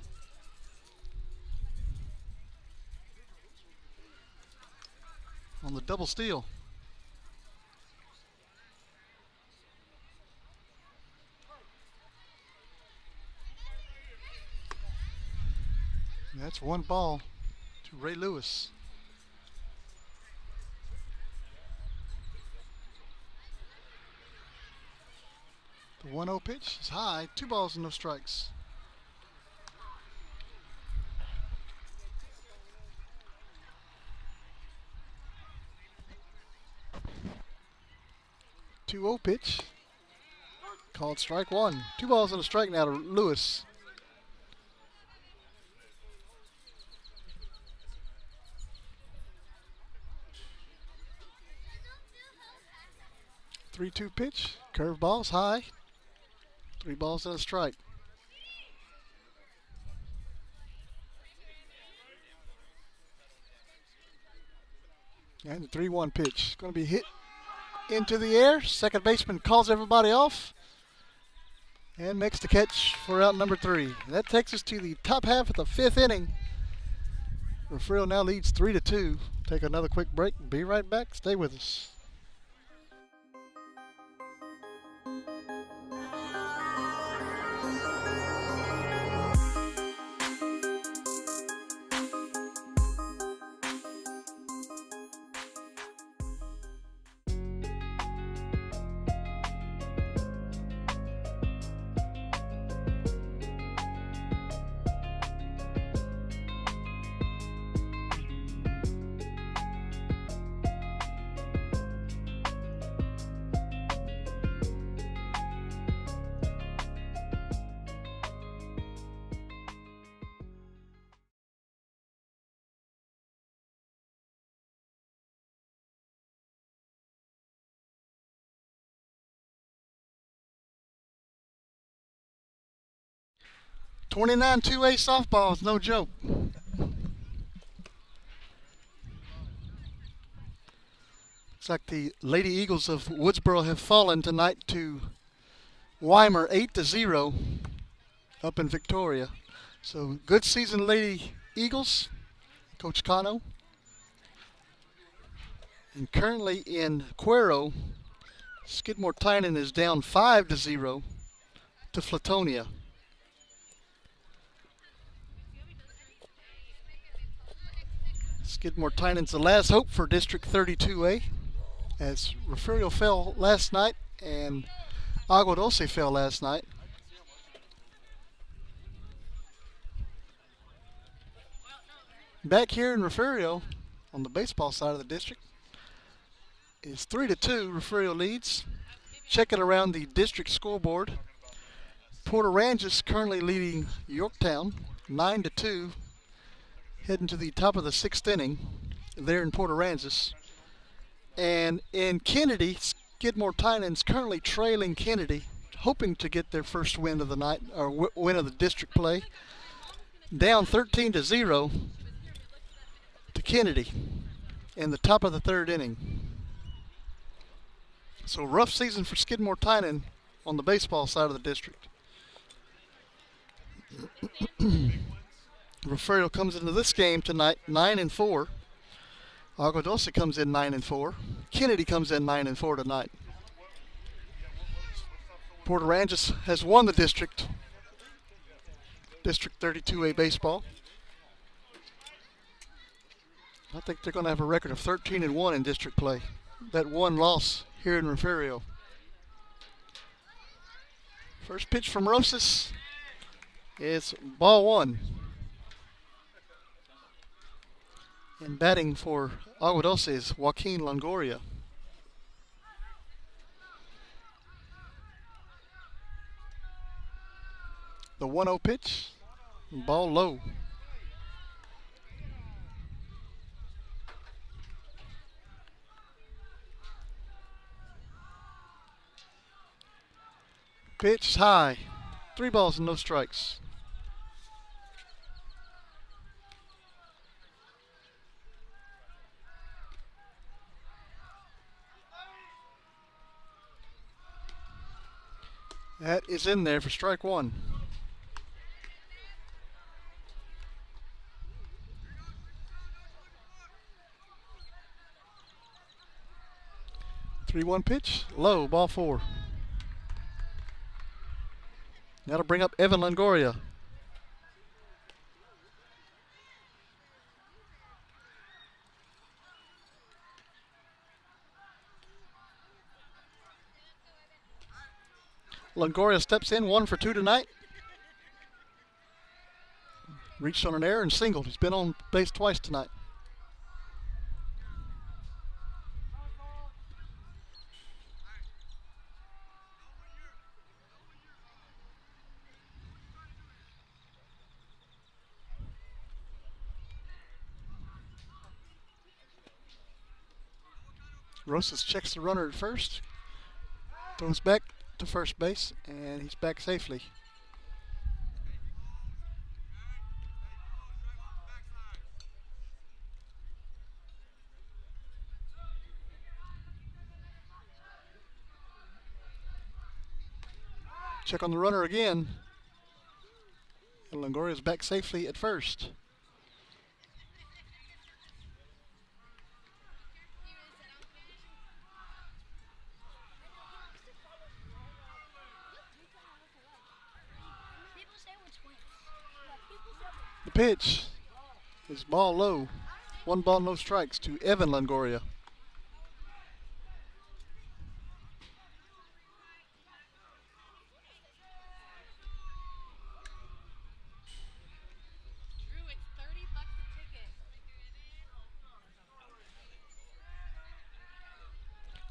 On the double steal. That's 1 ball to Ray Lewis. The 1-0 pitch is high, 2 balls and no strikes. The 2-0 pitch called strike 1. 2 balls and a strike now to Lewis. The 3-2 pitch, curve balls high, 3 balls and a strike. And the 3-1 pitch going to be hit into the air. Second baseman calls everybody off and makes the catch for out number 3. That takes us to the top half of the 5th inning. Refugio now leads 3-2. Take another quick break. Be right back. Stay with us. 29 2A softball is no joke. Looks like the Lady Eagles of Woodsboro have fallen tonight to Weimar 8-0 up in Victoria. So good season, Lady Eagles, Coach Cano. And currently in Cuero, Skidmore Tynan is down 5-0 to Flatonia. Skidmore Tynan's the last hope for District 32A, as Refugio fell last night and Agua Dulce fell last night. Back here in Refugio, on the baseball side of the district, is 3-2. Refugio leads. Checking around the district scoreboard, Port Aransas currently leading Yorktown 9-2, heading to the top of the 6th inning there in Port Aransas. And in Kennedy, Skidmore Tynan's currently trailing Kennedy, hoping to get their first win of the night, or win of the district play, down 13-0 to Kennedy in the top of the 3rd inning. So rough season for Skidmore Tynan on the baseball side of the district. Refugio comes into this game tonight 9-4. Agua Dulce comes in 9-4. Kennedy comes in 9-4 tonight. Port Aransas has won the District 32A baseball. I think they're going to have a record of 13-1 in district play. That one loss here in Refugio. First pitch from Rosas is ball 1. And batting for Agua Dulce is Joaquin Longoria. The 1-0 pitch, ball low. Pitch high, 3 balls and no strikes. That is in there for strike 1. Three-one pitch, low, ball 4. That'll bring up Evan Longoria. Longoria steps in, 1 for 2 tonight. Reached on an error and singled. He's been on base twice tonight. Rosas checks the runner at first, throws back to first base, and he's back safely. Check on the runner again, and Longoria's back safely at first. The pitch is ball low. 1 ball, no strikes to Evan Longoria. Drew, it's $30 a ticket.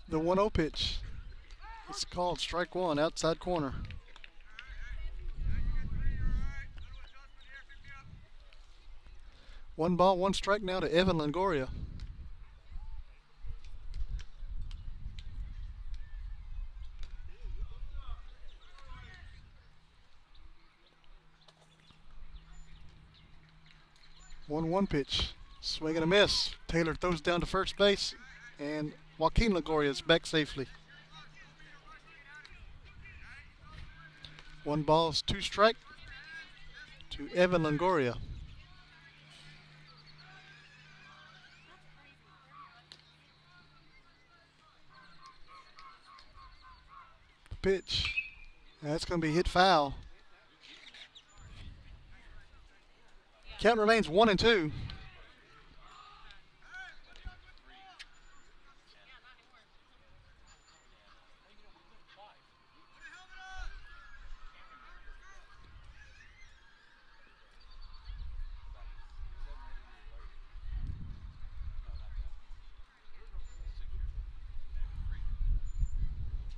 The 1-0 pitch. It's called strike 1, outside corner. One ball, 1 strike now to Evan Longoria. 1-1 pitch. Swing and a miss. Taylor throws down to first base, and Joaquin Longoria is back safely. 1 ball, 2 strike to Evan Longoria. The pitch. That's going to be hit foul. Count remains 1-2.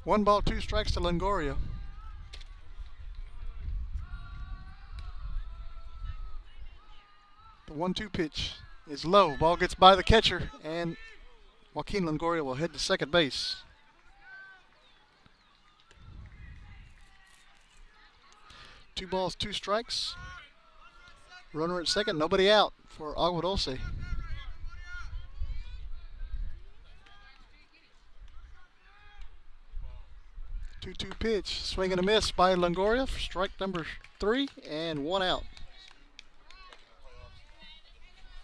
One ball, 2 strikes to Longoria. The 1-2 pitch is low. Ball gets by the catcher, and Joaquin Longoria will head to second base. Two balls, 2 strikes. Runner at second, nobody out for Agua Dulce. 2-2 pitch, swing and a miss by Longoria for strike number 3 and 1 out.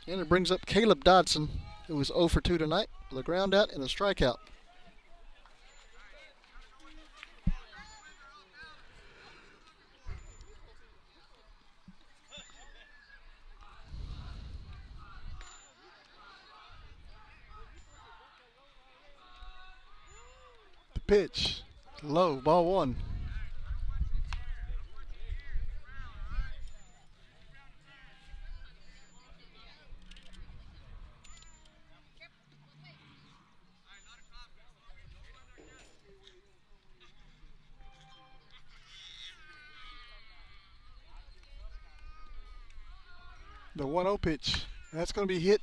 And it brings up Caleb Dodson, who was 0 for 2 tonight, with a ground out and a strikeout. The pitch, low, ball 1. The 1-0 pitch, that's going to be hit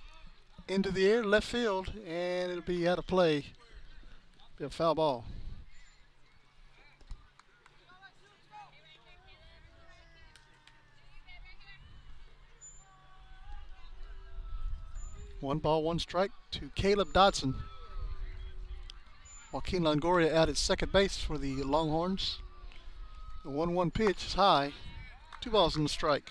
into the air, left field, and it'll be out of play. Be a foul ball. One ball, 1 strike to Caleb Dodson. Joaquin Longoria out at second base for the Longhorns. The 1-1 pitch is high. 2 balls and a strike.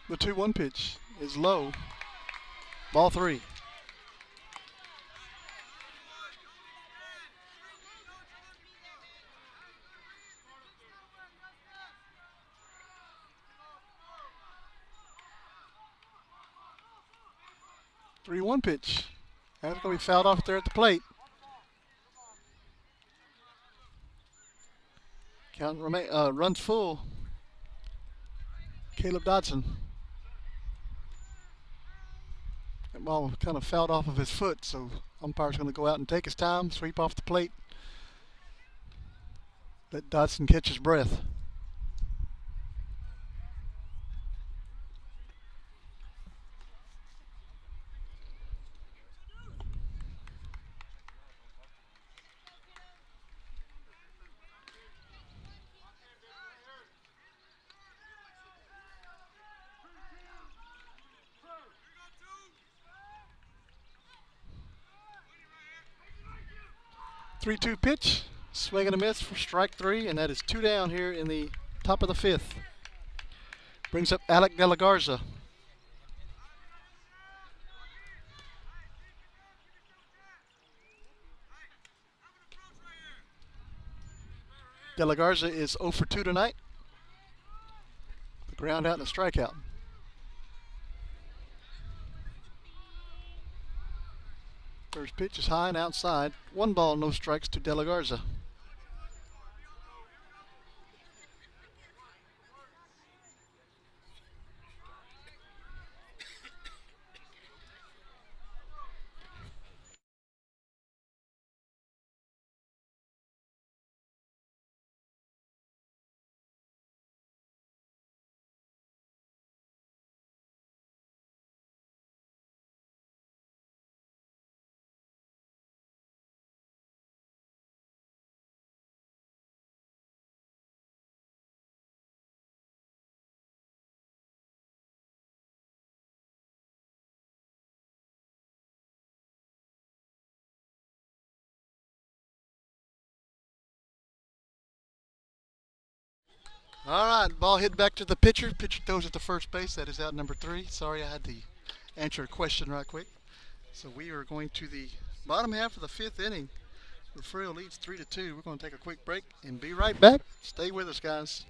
The 2-1 pitch is low. Ball 3. The 3-1 pitch. That's going to be fouled off there at the plate. Count runs full. Caleb Dodson. That ball kind of fouled off of his foot, so umpire's going to go out and take his time, sweep off the plate. Let Dodson catch his breath. The 3-2 pitch, swing and a miss for strike 3, and that is 2 down here in the top of the 5th. Brings up Alec De La Garza. De La Garza is 0 for 2 tonight. The ground out and a strikeout. First pitch is high and outside. 1 ball, no strikes to De La Garza. All right, ball hit back to the pitcher. Pitcher throws at the first base. That is out number 3. Sorry, I had to answer a question right quick. So we are going to the bottom half of the 5th inning. Refugio leads 3-2. We're going to take a quick break and be right back. Stay with us, guys.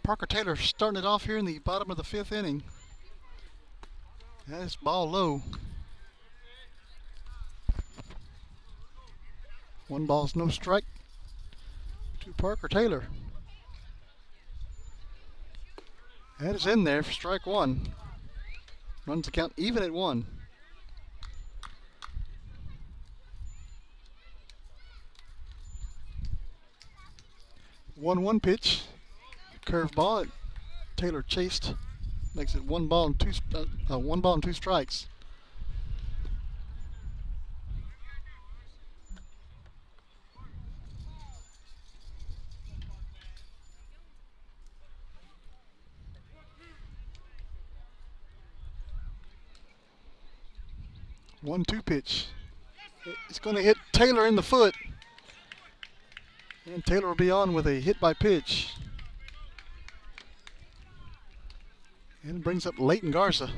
Parker Taylor starting it off here in the bottom of the 5th inning. That's ball low. 1 ball's no strike to Parker Taylor. That is in there for strike 1. Runs the count even at 1. One pitch. Curve ball. Taylor chased. Makes it 1 ball and 2 strikes. One-two pitch. It's going to hit Taylor in the foot. And Taylor will be on with a hit by pitch. And brings up Leighton Garza.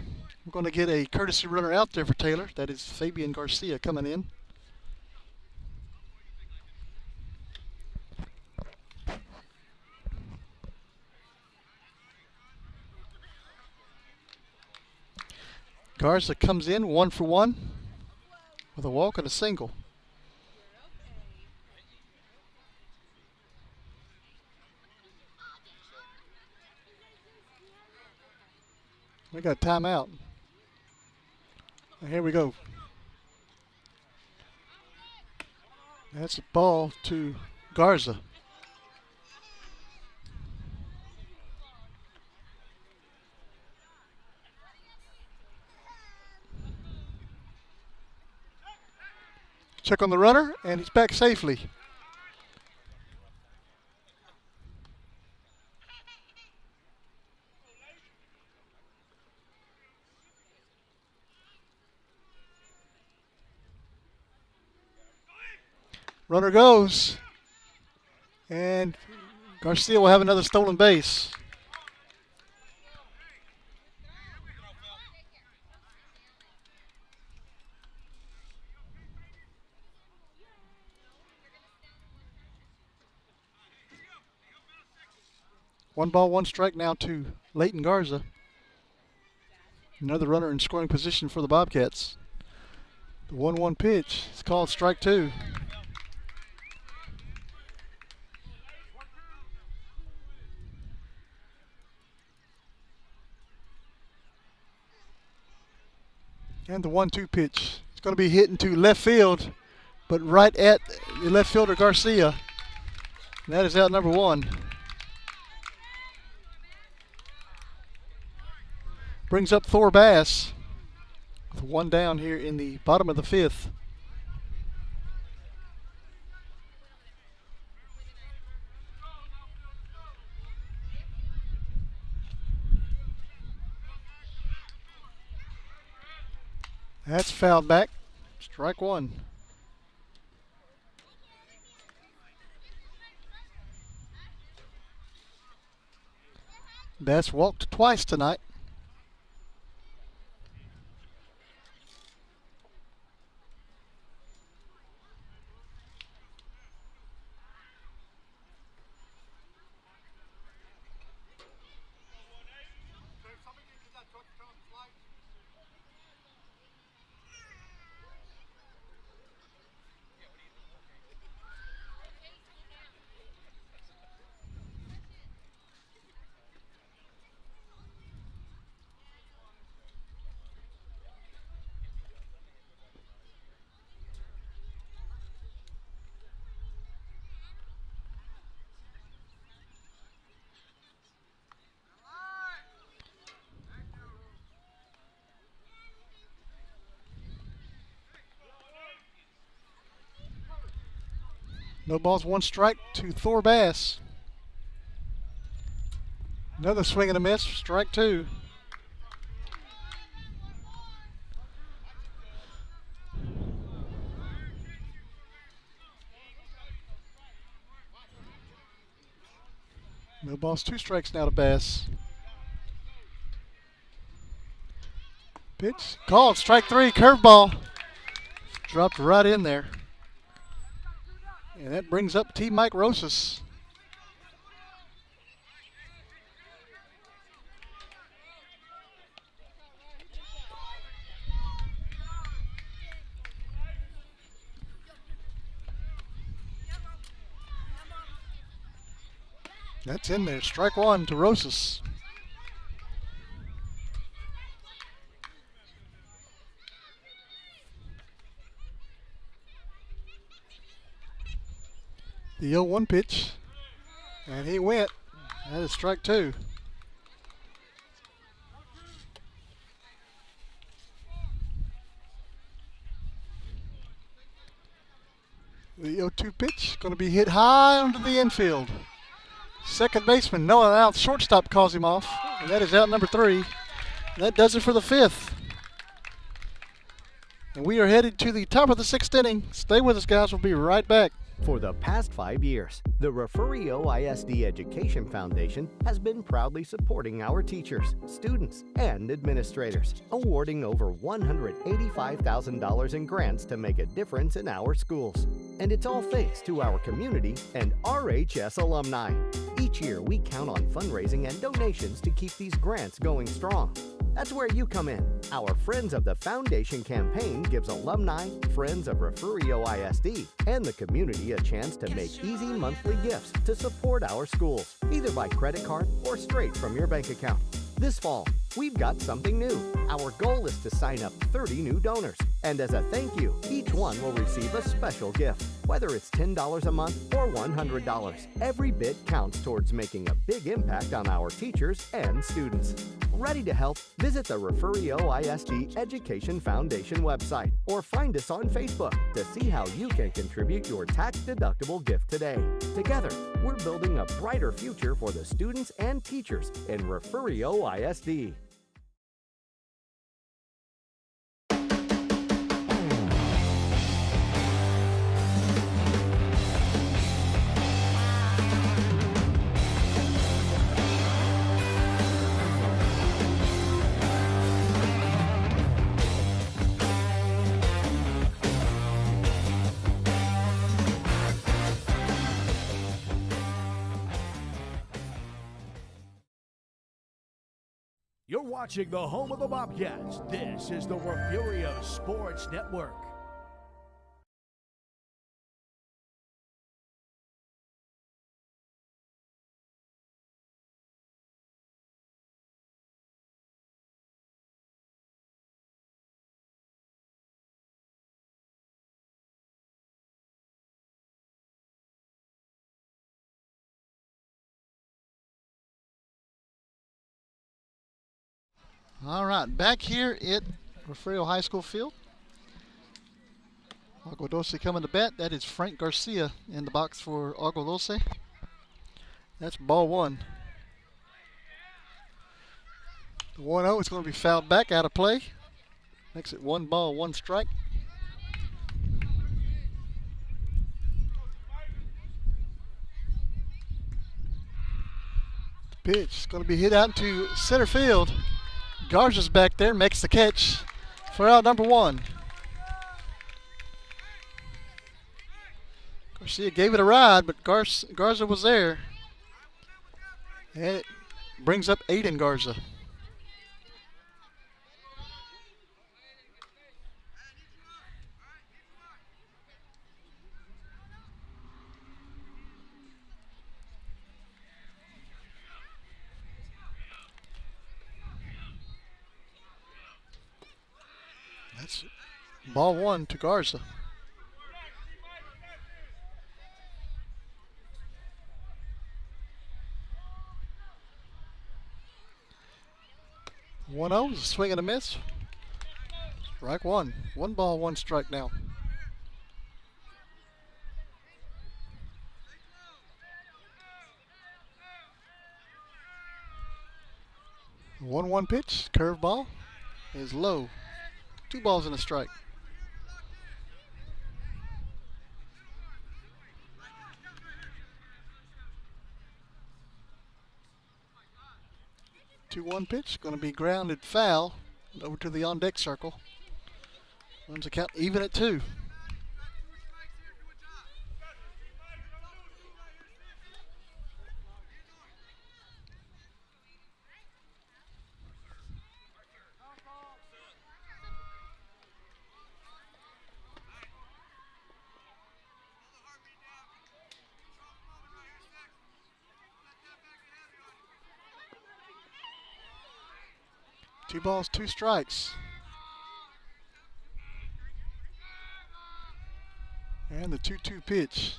We're going to get a courtesy runner out there for Taylor. That is Fabian Garcia coming in. Garza comes in 1 for 1 with a walk and a single. We got a timeout. And here we go. That's a ball to Garza. Check on the runner, and he's back safely. Runner goes, and Garcia will have another stolen base. One ball, 1 strike now to Leighton Garza. Another runner in scoring position for the Bobcats. The 1-1 pitch is called strike 2. And the 1-2 pitch. It's going to be hit into left field, but right at the left fielder Garcia. And that is out number 1. Brings up Thor Bass with one down here in the bottom of the fifth. That's fouled back. Strike one. Bass walked twice tonight. No balls, one strike to Thor Bass. Another swing and a miss, strike two. No balls, two strikes now to Bass. Pitch called, strike three, curveball. Dropped right in there. And that brings up T. Mike Rosas. That's in there, strike one to Rosas. The 0-1 pitch, and he went. That is strike two. The 0-2 pitch going to be hit high onto the infield. Second baseman Noah out, shortstop calls him off, and that is out number three. That does it for the fifth. And we are headed to the top of the sixth inning. Stay with us, guys. We'll be right back. For the past 5 years, the Refugio ISD Education Foundation has been proudly supporting our teachers, students, and administrators, awarding over $185,000 in grants to make a difference in our schools. And it's all thanks to our community and RHS alumni. Each year, we count on fundraising and donations to keep these grants going strong. That's where you come in. Our Friends of the Foundation campaign gives alumni, friends of Refugio ISD, and the community a chance to make easy monthly gifts to support our schools, either by credit card or straight from your bank account. This fall, we've got something new. Our goal is to sign up 30 new donors. And as a thank you, each one will receive a special gift. Whether it's $10 a month or $100, every bit counts towards making a big impact on our teachers and students. Ready to help? Visit the Refugio ISD Education Foundation website or find us on Facebook to see how you can contribute your tax-deductible gift today. Together, we're building a brighter future for the students and teachers in Refugio ISD. You're watching the home of the Bobcats. This is the Refugio Sports Network. All right, back here at Refugio High School Field. Agua Dulce coming to bat. That is Frank Garcia in the box for Agua Dulce. That's ball one. The 1-0 is going to be fouled back out of play. Makes it 1 ball, 1 strike. The pitch is going to be hit out into center field. Garza's back there, makes the catch for out number 1. Garcia gave it a ride, but Garza was there. And it brings up Aiden Garza. That's ball 1 to Garza. One 0 is a swing and a miss. Strike 1. 1 ball, 1 strike now. The 1-1 pitch, curveball, is low. 2 balls and a strike. The 2-1 pitch, going to be grounded foul over to the on deck circle. Runs the count even at 2. Two balls, 2 strikes. And the 2-2 pitch.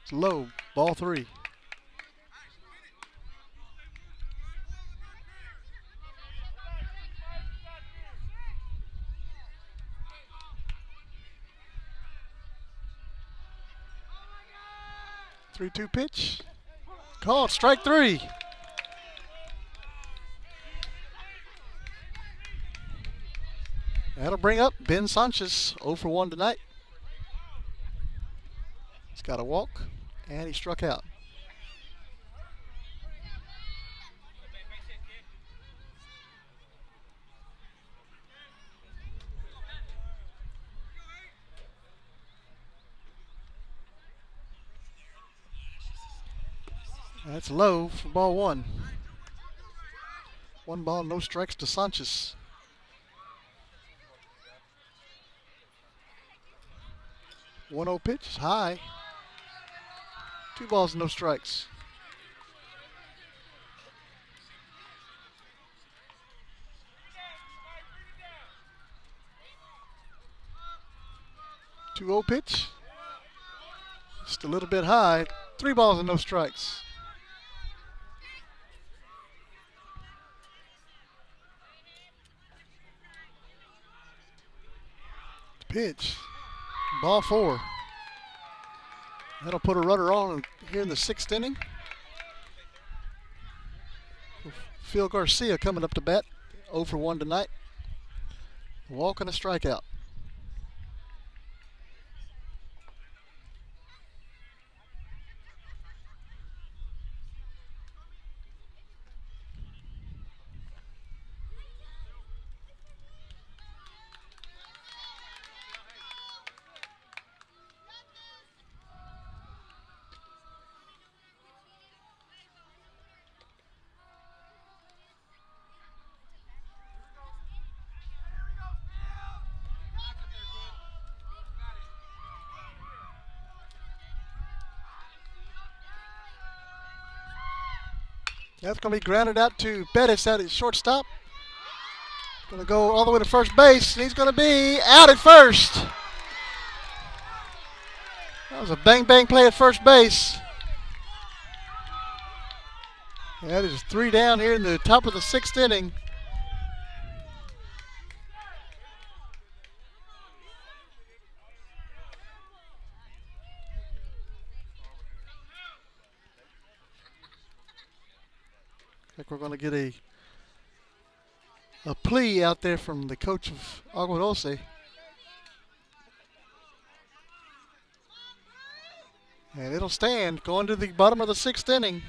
It's low, ball 3. The 3-2 pitch. Called, strike 3. That'll bring up Ben Sanchez, 0 for 1 tonight. He's got a walk, and he struck out. That's low for ball 1. 1 ball, no strikes to Sanchez. 1-0 pitch is high. 2 balls, no strikes. The 2-0 pitch. Just a little bit high. 3 balls and no strikes. The pitch. Ball 4. That'll put a runner on here in the 6th inning. Phil Garcia coming up to bat, 0 for 1 tonight. A walk and a strikeout. That's going to be grounded out to Pettis out at shortstop. Going to go all the way to first base. And he's going to be out at first. That was a bang-bang play at first base. That is 3 down here in the top of the 6th inning. like we're going to get a plea out there from the coach of Agua Dulce. And it'll stand going to the bottom of the 6th inning.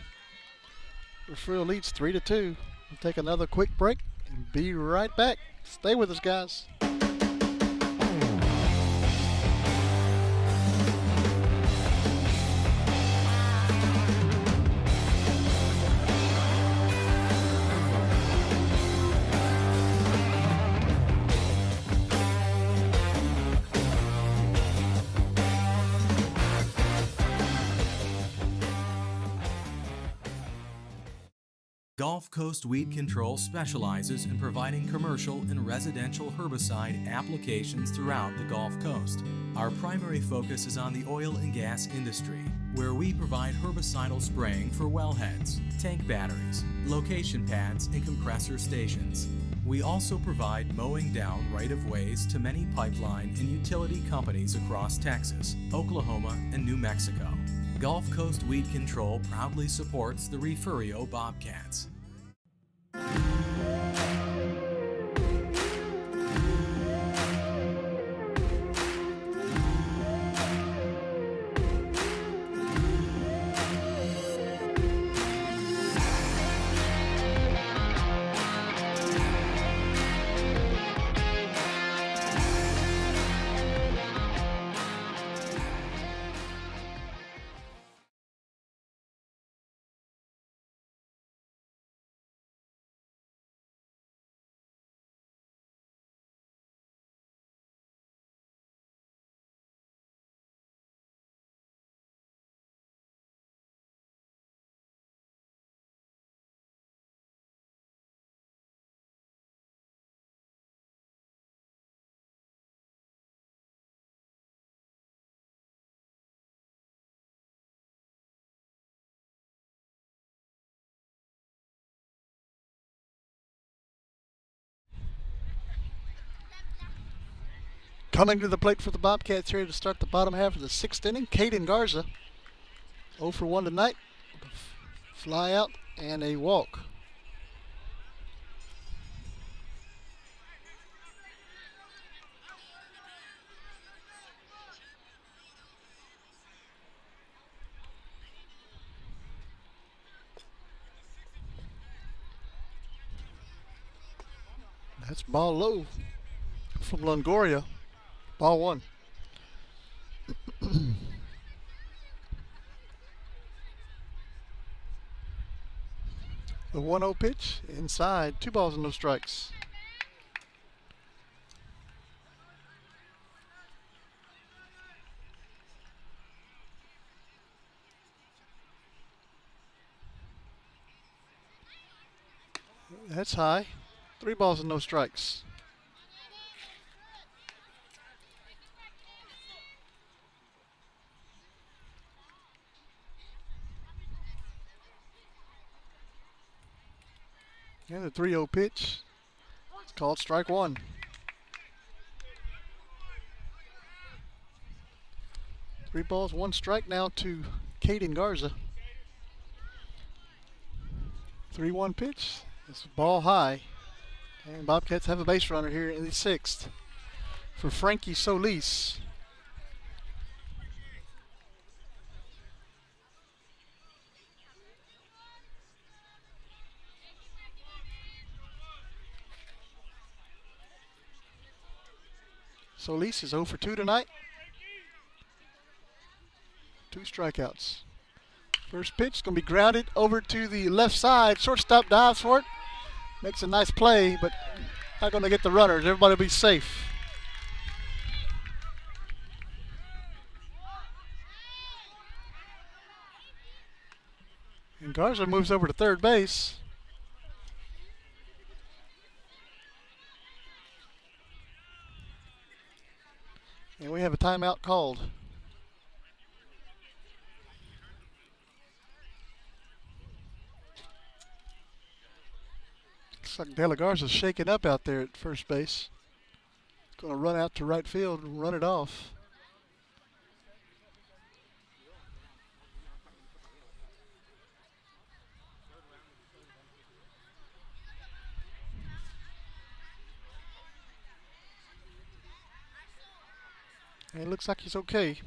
Refugio leads 3-2. We'll take another quick break and be right back. Stay with us, guys. Gulf Coast Weed Control specializes in providing commercial and residential herbicide applications throughout the Gulf Coast. Our primary focus is on the oil and gas industry, where we provide herbicidal spraying for wellheads, tank batteries, location pads, and compressor stations. We also provide mowing down right-of-ways to many pipeline and utility companies across Texas, Oklahoma, and New Mexico. Gulf Coast Weed Control proudly supports the Refugio Bobcats. Coming to the plate for the Bobcats here to start the bottom half of the 6th inning, Caden Garza. 0 for 1 tonight. Fly out and a walk. That's ball low from Longoria. Ball 1. The 1-0 pitch inside. 2 balls and no strikes. That's high. 3 balls and no strikes. And the 3-0 pitch. It's called strike 1. Three balls, 1 strike now to Caden Garza. 3-1 pitch. It's ball high. And Bobcats have a base runner here in the 6th for Frankie Solis. Solis is 0 for 2 tonight. 2 strikeouts. First pitch is going to be grounded over to the left side. Shortstop dives for it. Makes a nice play, but not going to get the runners. Everybody will be safe. And Garza moves over to third base. And we have a timeout called. Looks like De La Garza's shaking up out there at first base. Going to run out to right field and run it off. And it looks like he's okay.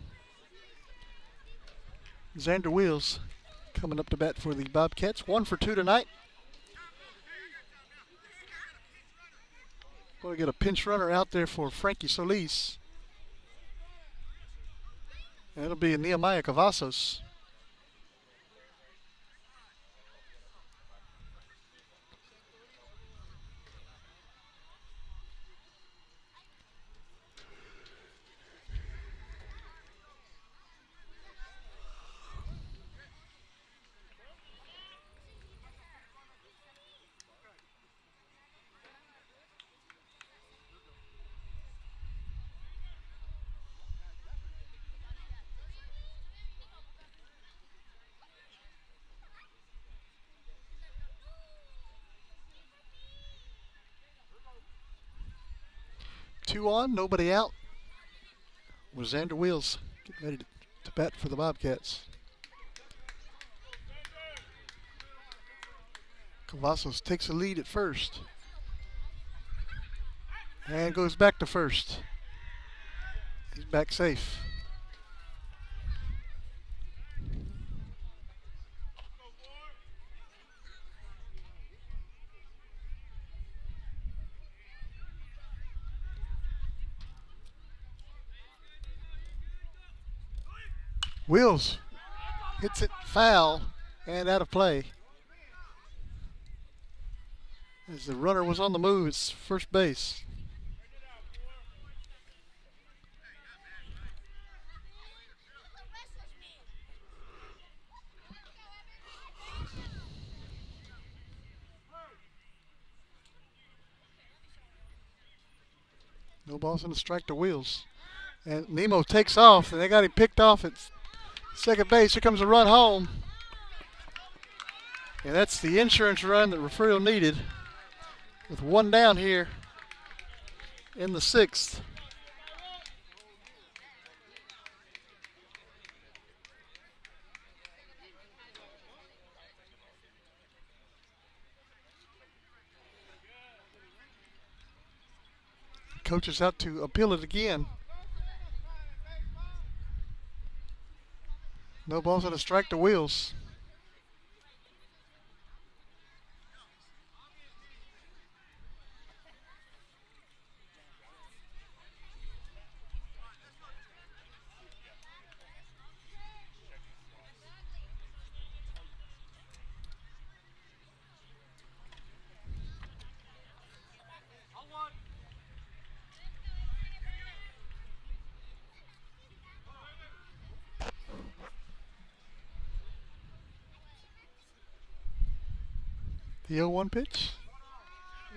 Xander Wheels coming up to bat for the Bobcats. 1 for 2 tonight. Going to get a pinch runner out there for Frankie Solis. And it'll be Nehemiah Cavazos. Two on, nobody out. Was Xander Wheels getting ready to bat for the Bobcats. Cavazos takes a lead at first. And goes back to first. He's back safe. Wheels hits it foul and out of play. As the runner was on the move, it's first base. No balls and a strike to Wheels. And Nemo takes off, and they got him picked off at second base. Here comes a run home. And that's the insurance run that Refugio needed. With one down here in the sixth. Coach is out to appeal it again. No balls and a strike to Wheels. The 0-1 pitch.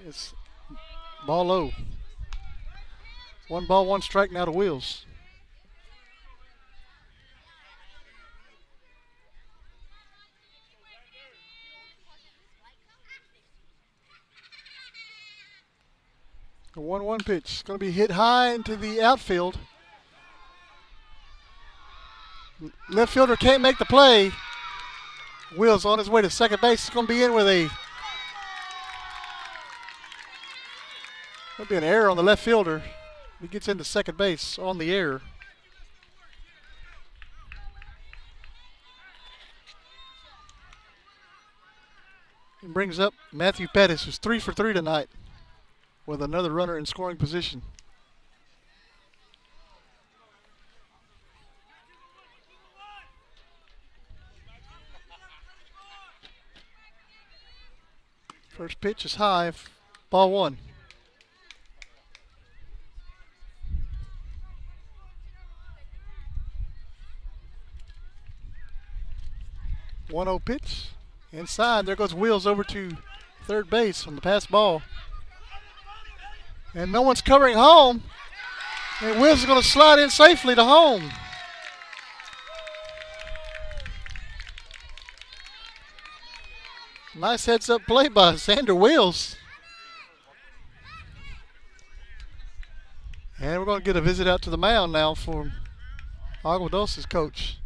It's ball low. 1 ball, 1 strike now to Wheels. The 1-1 pitch is going to be hit high into the outfield. Left fielder can't make the play. Wheels on his way to second base. It's going to be in with a There'll be an error on the left fielder. He gets into second base on the error. He brings up Matthew Pettis, who's 3 for 3 tonight with another runner in scoring position. First pitch is high, ball 1. One 0 pitch. Inside, there goes Wheels over to third base on the pass ball. And no one's covering home. And Wheels is going to slide in safely to home. Nice heads-up play by Xander Wheels. And we're going to get a visit out to the mound now for Agua Dulce's coach.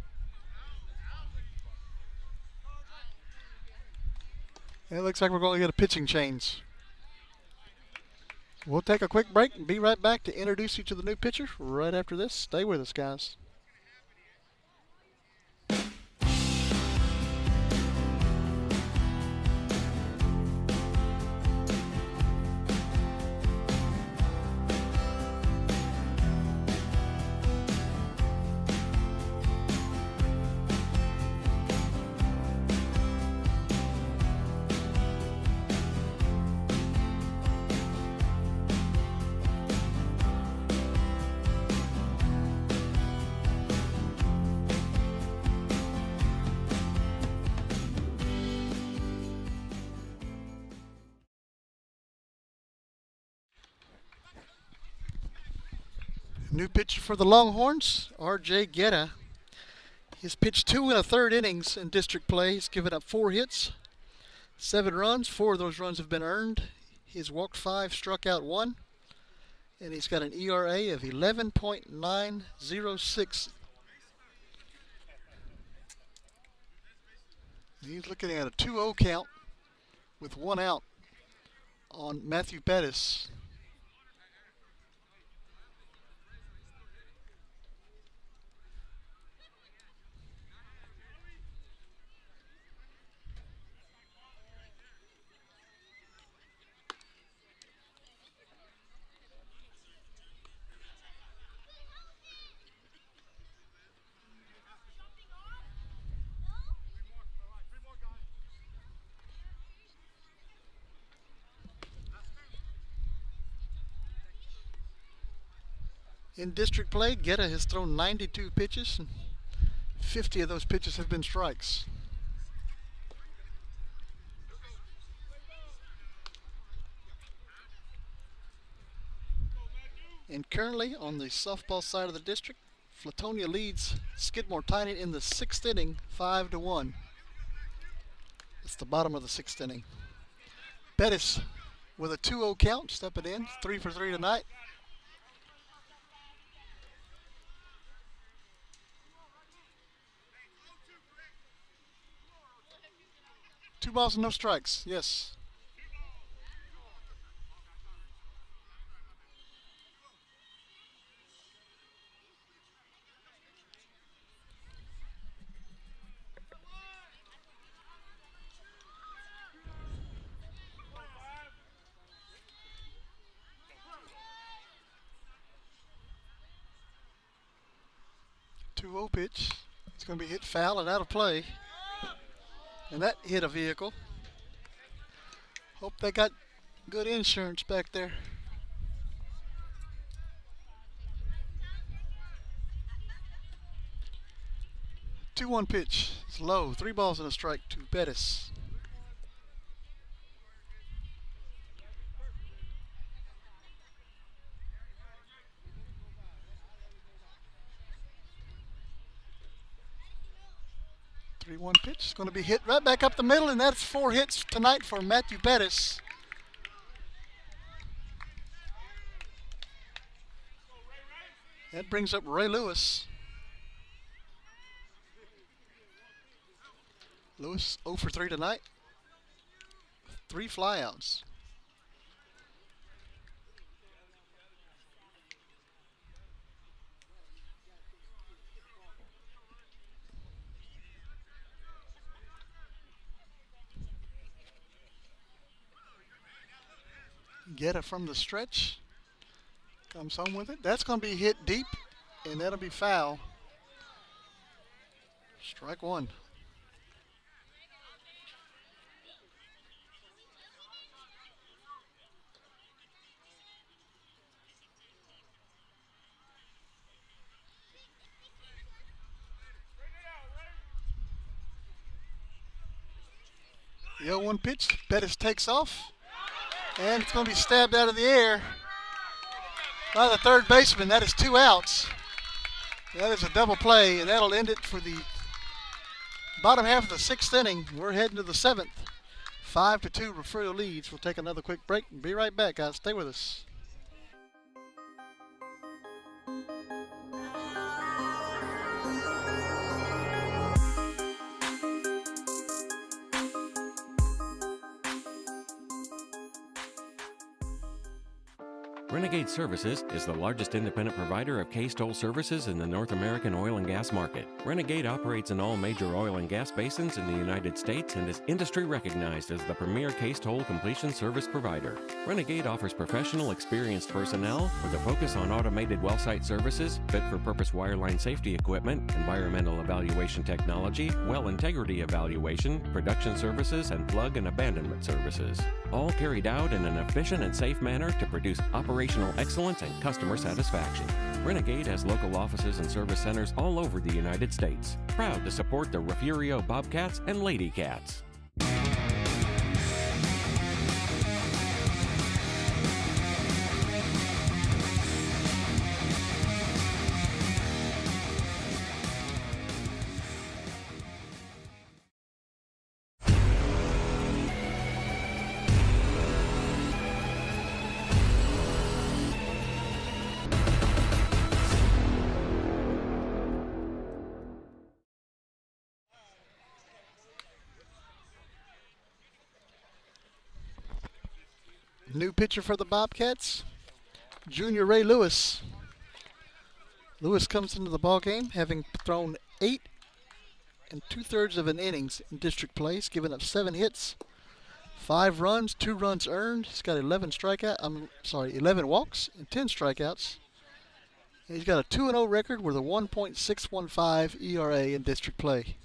And it looks like we're going to get a pitching change. We'll take a quick break and be right back to introduce you to the new pitcher right after this. Stay with us, guys. New pitcher for the Longhorns, R.J. Guetta. He's pitched 2 1/3 innings in district play. He's given up 4 hits, 7 runs. 4 of those runs have been earned. He's walked 5, struck out 1, and he's got an ERA of 11.906. He's looking at a 2-0 count with 1 out on Matthew Pettis. In district play, Guetta has thrown 92 pitches, and 50 of those pitches have been strikes. And currently on the softball side of the district, Flatonia leads Skidmore Tiny in the 6th inning, 5-1. It's the bottom of the 6th inning. Pettis with a 2-0 count, stepping in, 3 for 3 tonight. Two balls and no strikes, yes. Two-0 pitch. It's going to be hit foul and out of play. And that hit a vehicle. Hope they got good insurance back there. 2-1 pitch. It's low. 3 balls and a strike to Pettis. One pitch is going to be hit right back up the middle, and that's 4 hits tonight for Matthew Pettis. That brings up Ray Lewis. Lewis 0 for 3 tonight. 3 flyouts. Guetta from the stretch. Comes home with it. That's going to be hit deep, and that'll be foul. Strike 1. The 0-1 pitch. Pettis takes off. And it's going to be stabbed out of the air by the third baseman. That is 2 outs. That is a double play, and that'll end it for the bottom half of the 6th inning. We're heading to the 7th. 5-2 Refugio leads. We'll take another quick break and be right back, guys. Stay with us. Renegade Services is the largest independent provider of case-toll services in the North American oil and gas market. Renegade operates in all major oil and gas basins in the United States and is industry recognized as the premier case-toll completion service provider. Renegade offers professional, experienced personnel with a focus on automated well site services, fit-for-purpose wireline safety equipment, environmental evaluation technology, well integrity evaluation, production services, and plug and abandonment services. All carried out in an efficient and safe manner to produce operational excellence and customer satisfaction. Renegade has local offices and service centers all over the United States. Proud to support the Refugio Bobcats and Lady Cats. New pitcher for the Bobcats, Junior Ray Lewis. Lewis comes into the ball game having thrown 8 2/3 of an innings in district play. He's given up 7 hits, 5 runs, 2 runs earned. He's got 11 walks and 10 strikeouts. And he's got a 2-0 record with a 1.615 ERA in district play.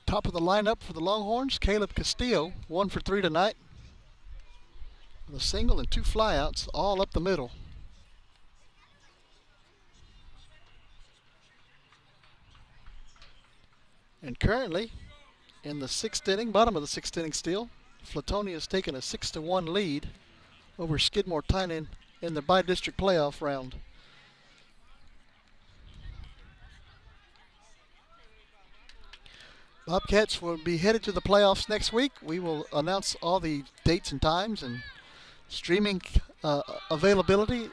Top of the lineup for the Longhorns, Caleb Castillo, 1 for 3 tonight, with a single and 2 flyouts, all up the middle. And currently, in the 6th inning, bottom of the 6th inning still, Flatonia has taken a 6-1 lead over Skidmore Tynan in the bi-district playoff round. Bobcats will be headed to the playoffs next week. We will announce all the dates and times and streaming availability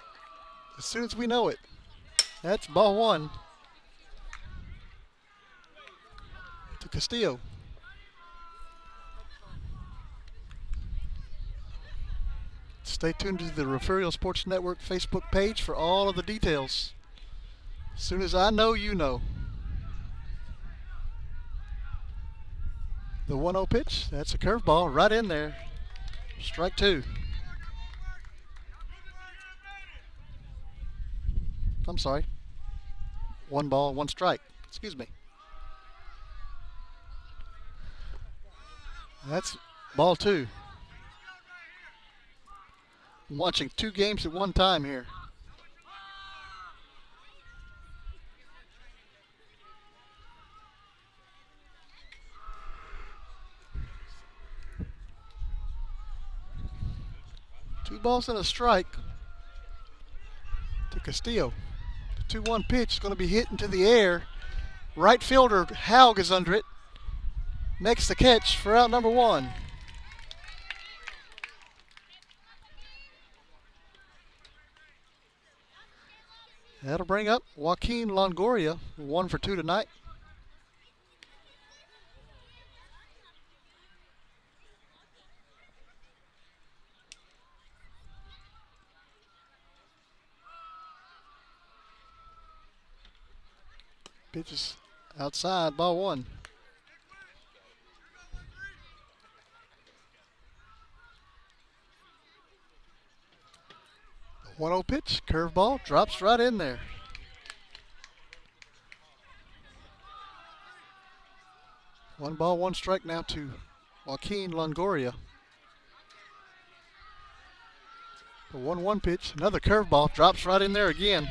as soon as we know it. That's ball 1 to Castillo. Stay tuned to the Refugio Sports Network Facebook page for all of the details. As soon as I know, you know. The 1-0 pitch, that's a curveball right in there. Strike 2. I'm sorry. 1 ball, 1 strike. Excuse me. That's ball 2. I'm watching 2 games at one time here. Two balls and a strike to Castillo. The 2-1 pitch is going to be hit into the air. Right fielder Haug is under it. Makes the catch for out number 1. That'll bring up Joaquin Longoria, 1 for 2 tonight. Pitches outside, ball 1. The 1-0 pitch, curveball, drops right in there. One ball, 1 strike now to Joaquin Longoria. The 1-1 pitch, another curveball, drops right in there again.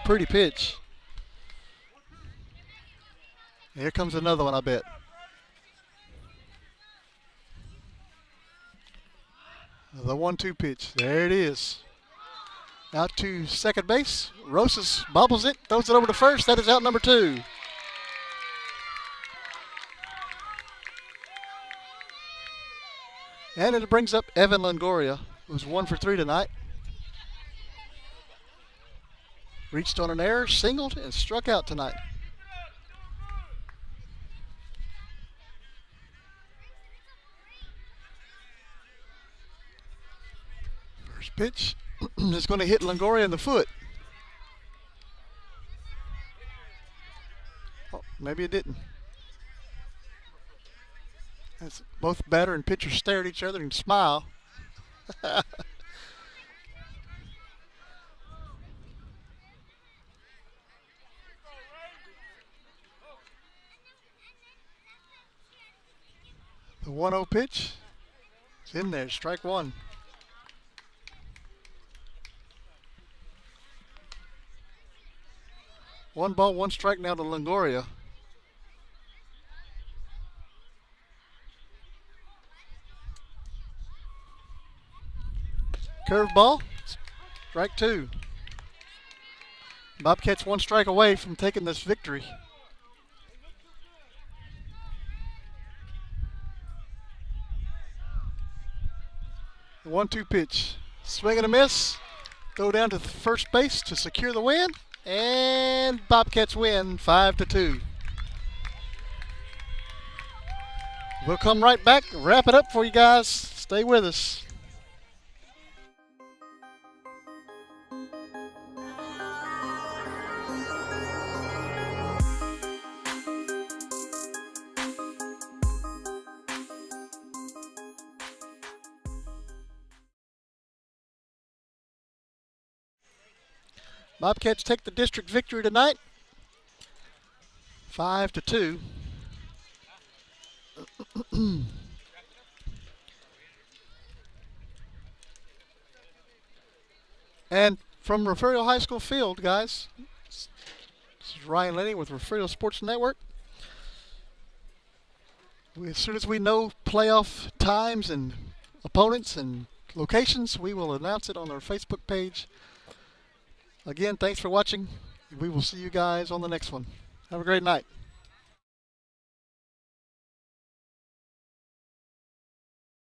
Pretty pitch. Here comes another one, I bet. The 1-2 pitch. There it is. Out to second base. Rosas bobbles it, throws it over to first. That is out number 2. And it brings up Evan Longoria, who's 1 for 3 tonight. Reached on an error, singled, and struck out tonight. Pitch is going to hit Longoria in the foot. Oh, maybe it didn't. As both batter and pitcher stare at each other and smile. The 1-0 pitch is in there, strike one. One ball, one strike now to Longoria. Curveball, strike two. Bobcats one strike away from taking this victory. The 1-2 pitch. Swing and a miss. Go down to first base to secure the win. And Bobcats win 5-2. We'll come right back, wrap it up for you guys. Stay with us. Bobcats take the district victory tonight, 5-2. And from Refugio High School Field, guys, this is Ryan Lenny with Refugio Sports Network. As soon as we know playoff times and opponents and locations, we will announce it on our Facebook page. Again, thanks for watching. We will see you guys on the next one. Have a great night.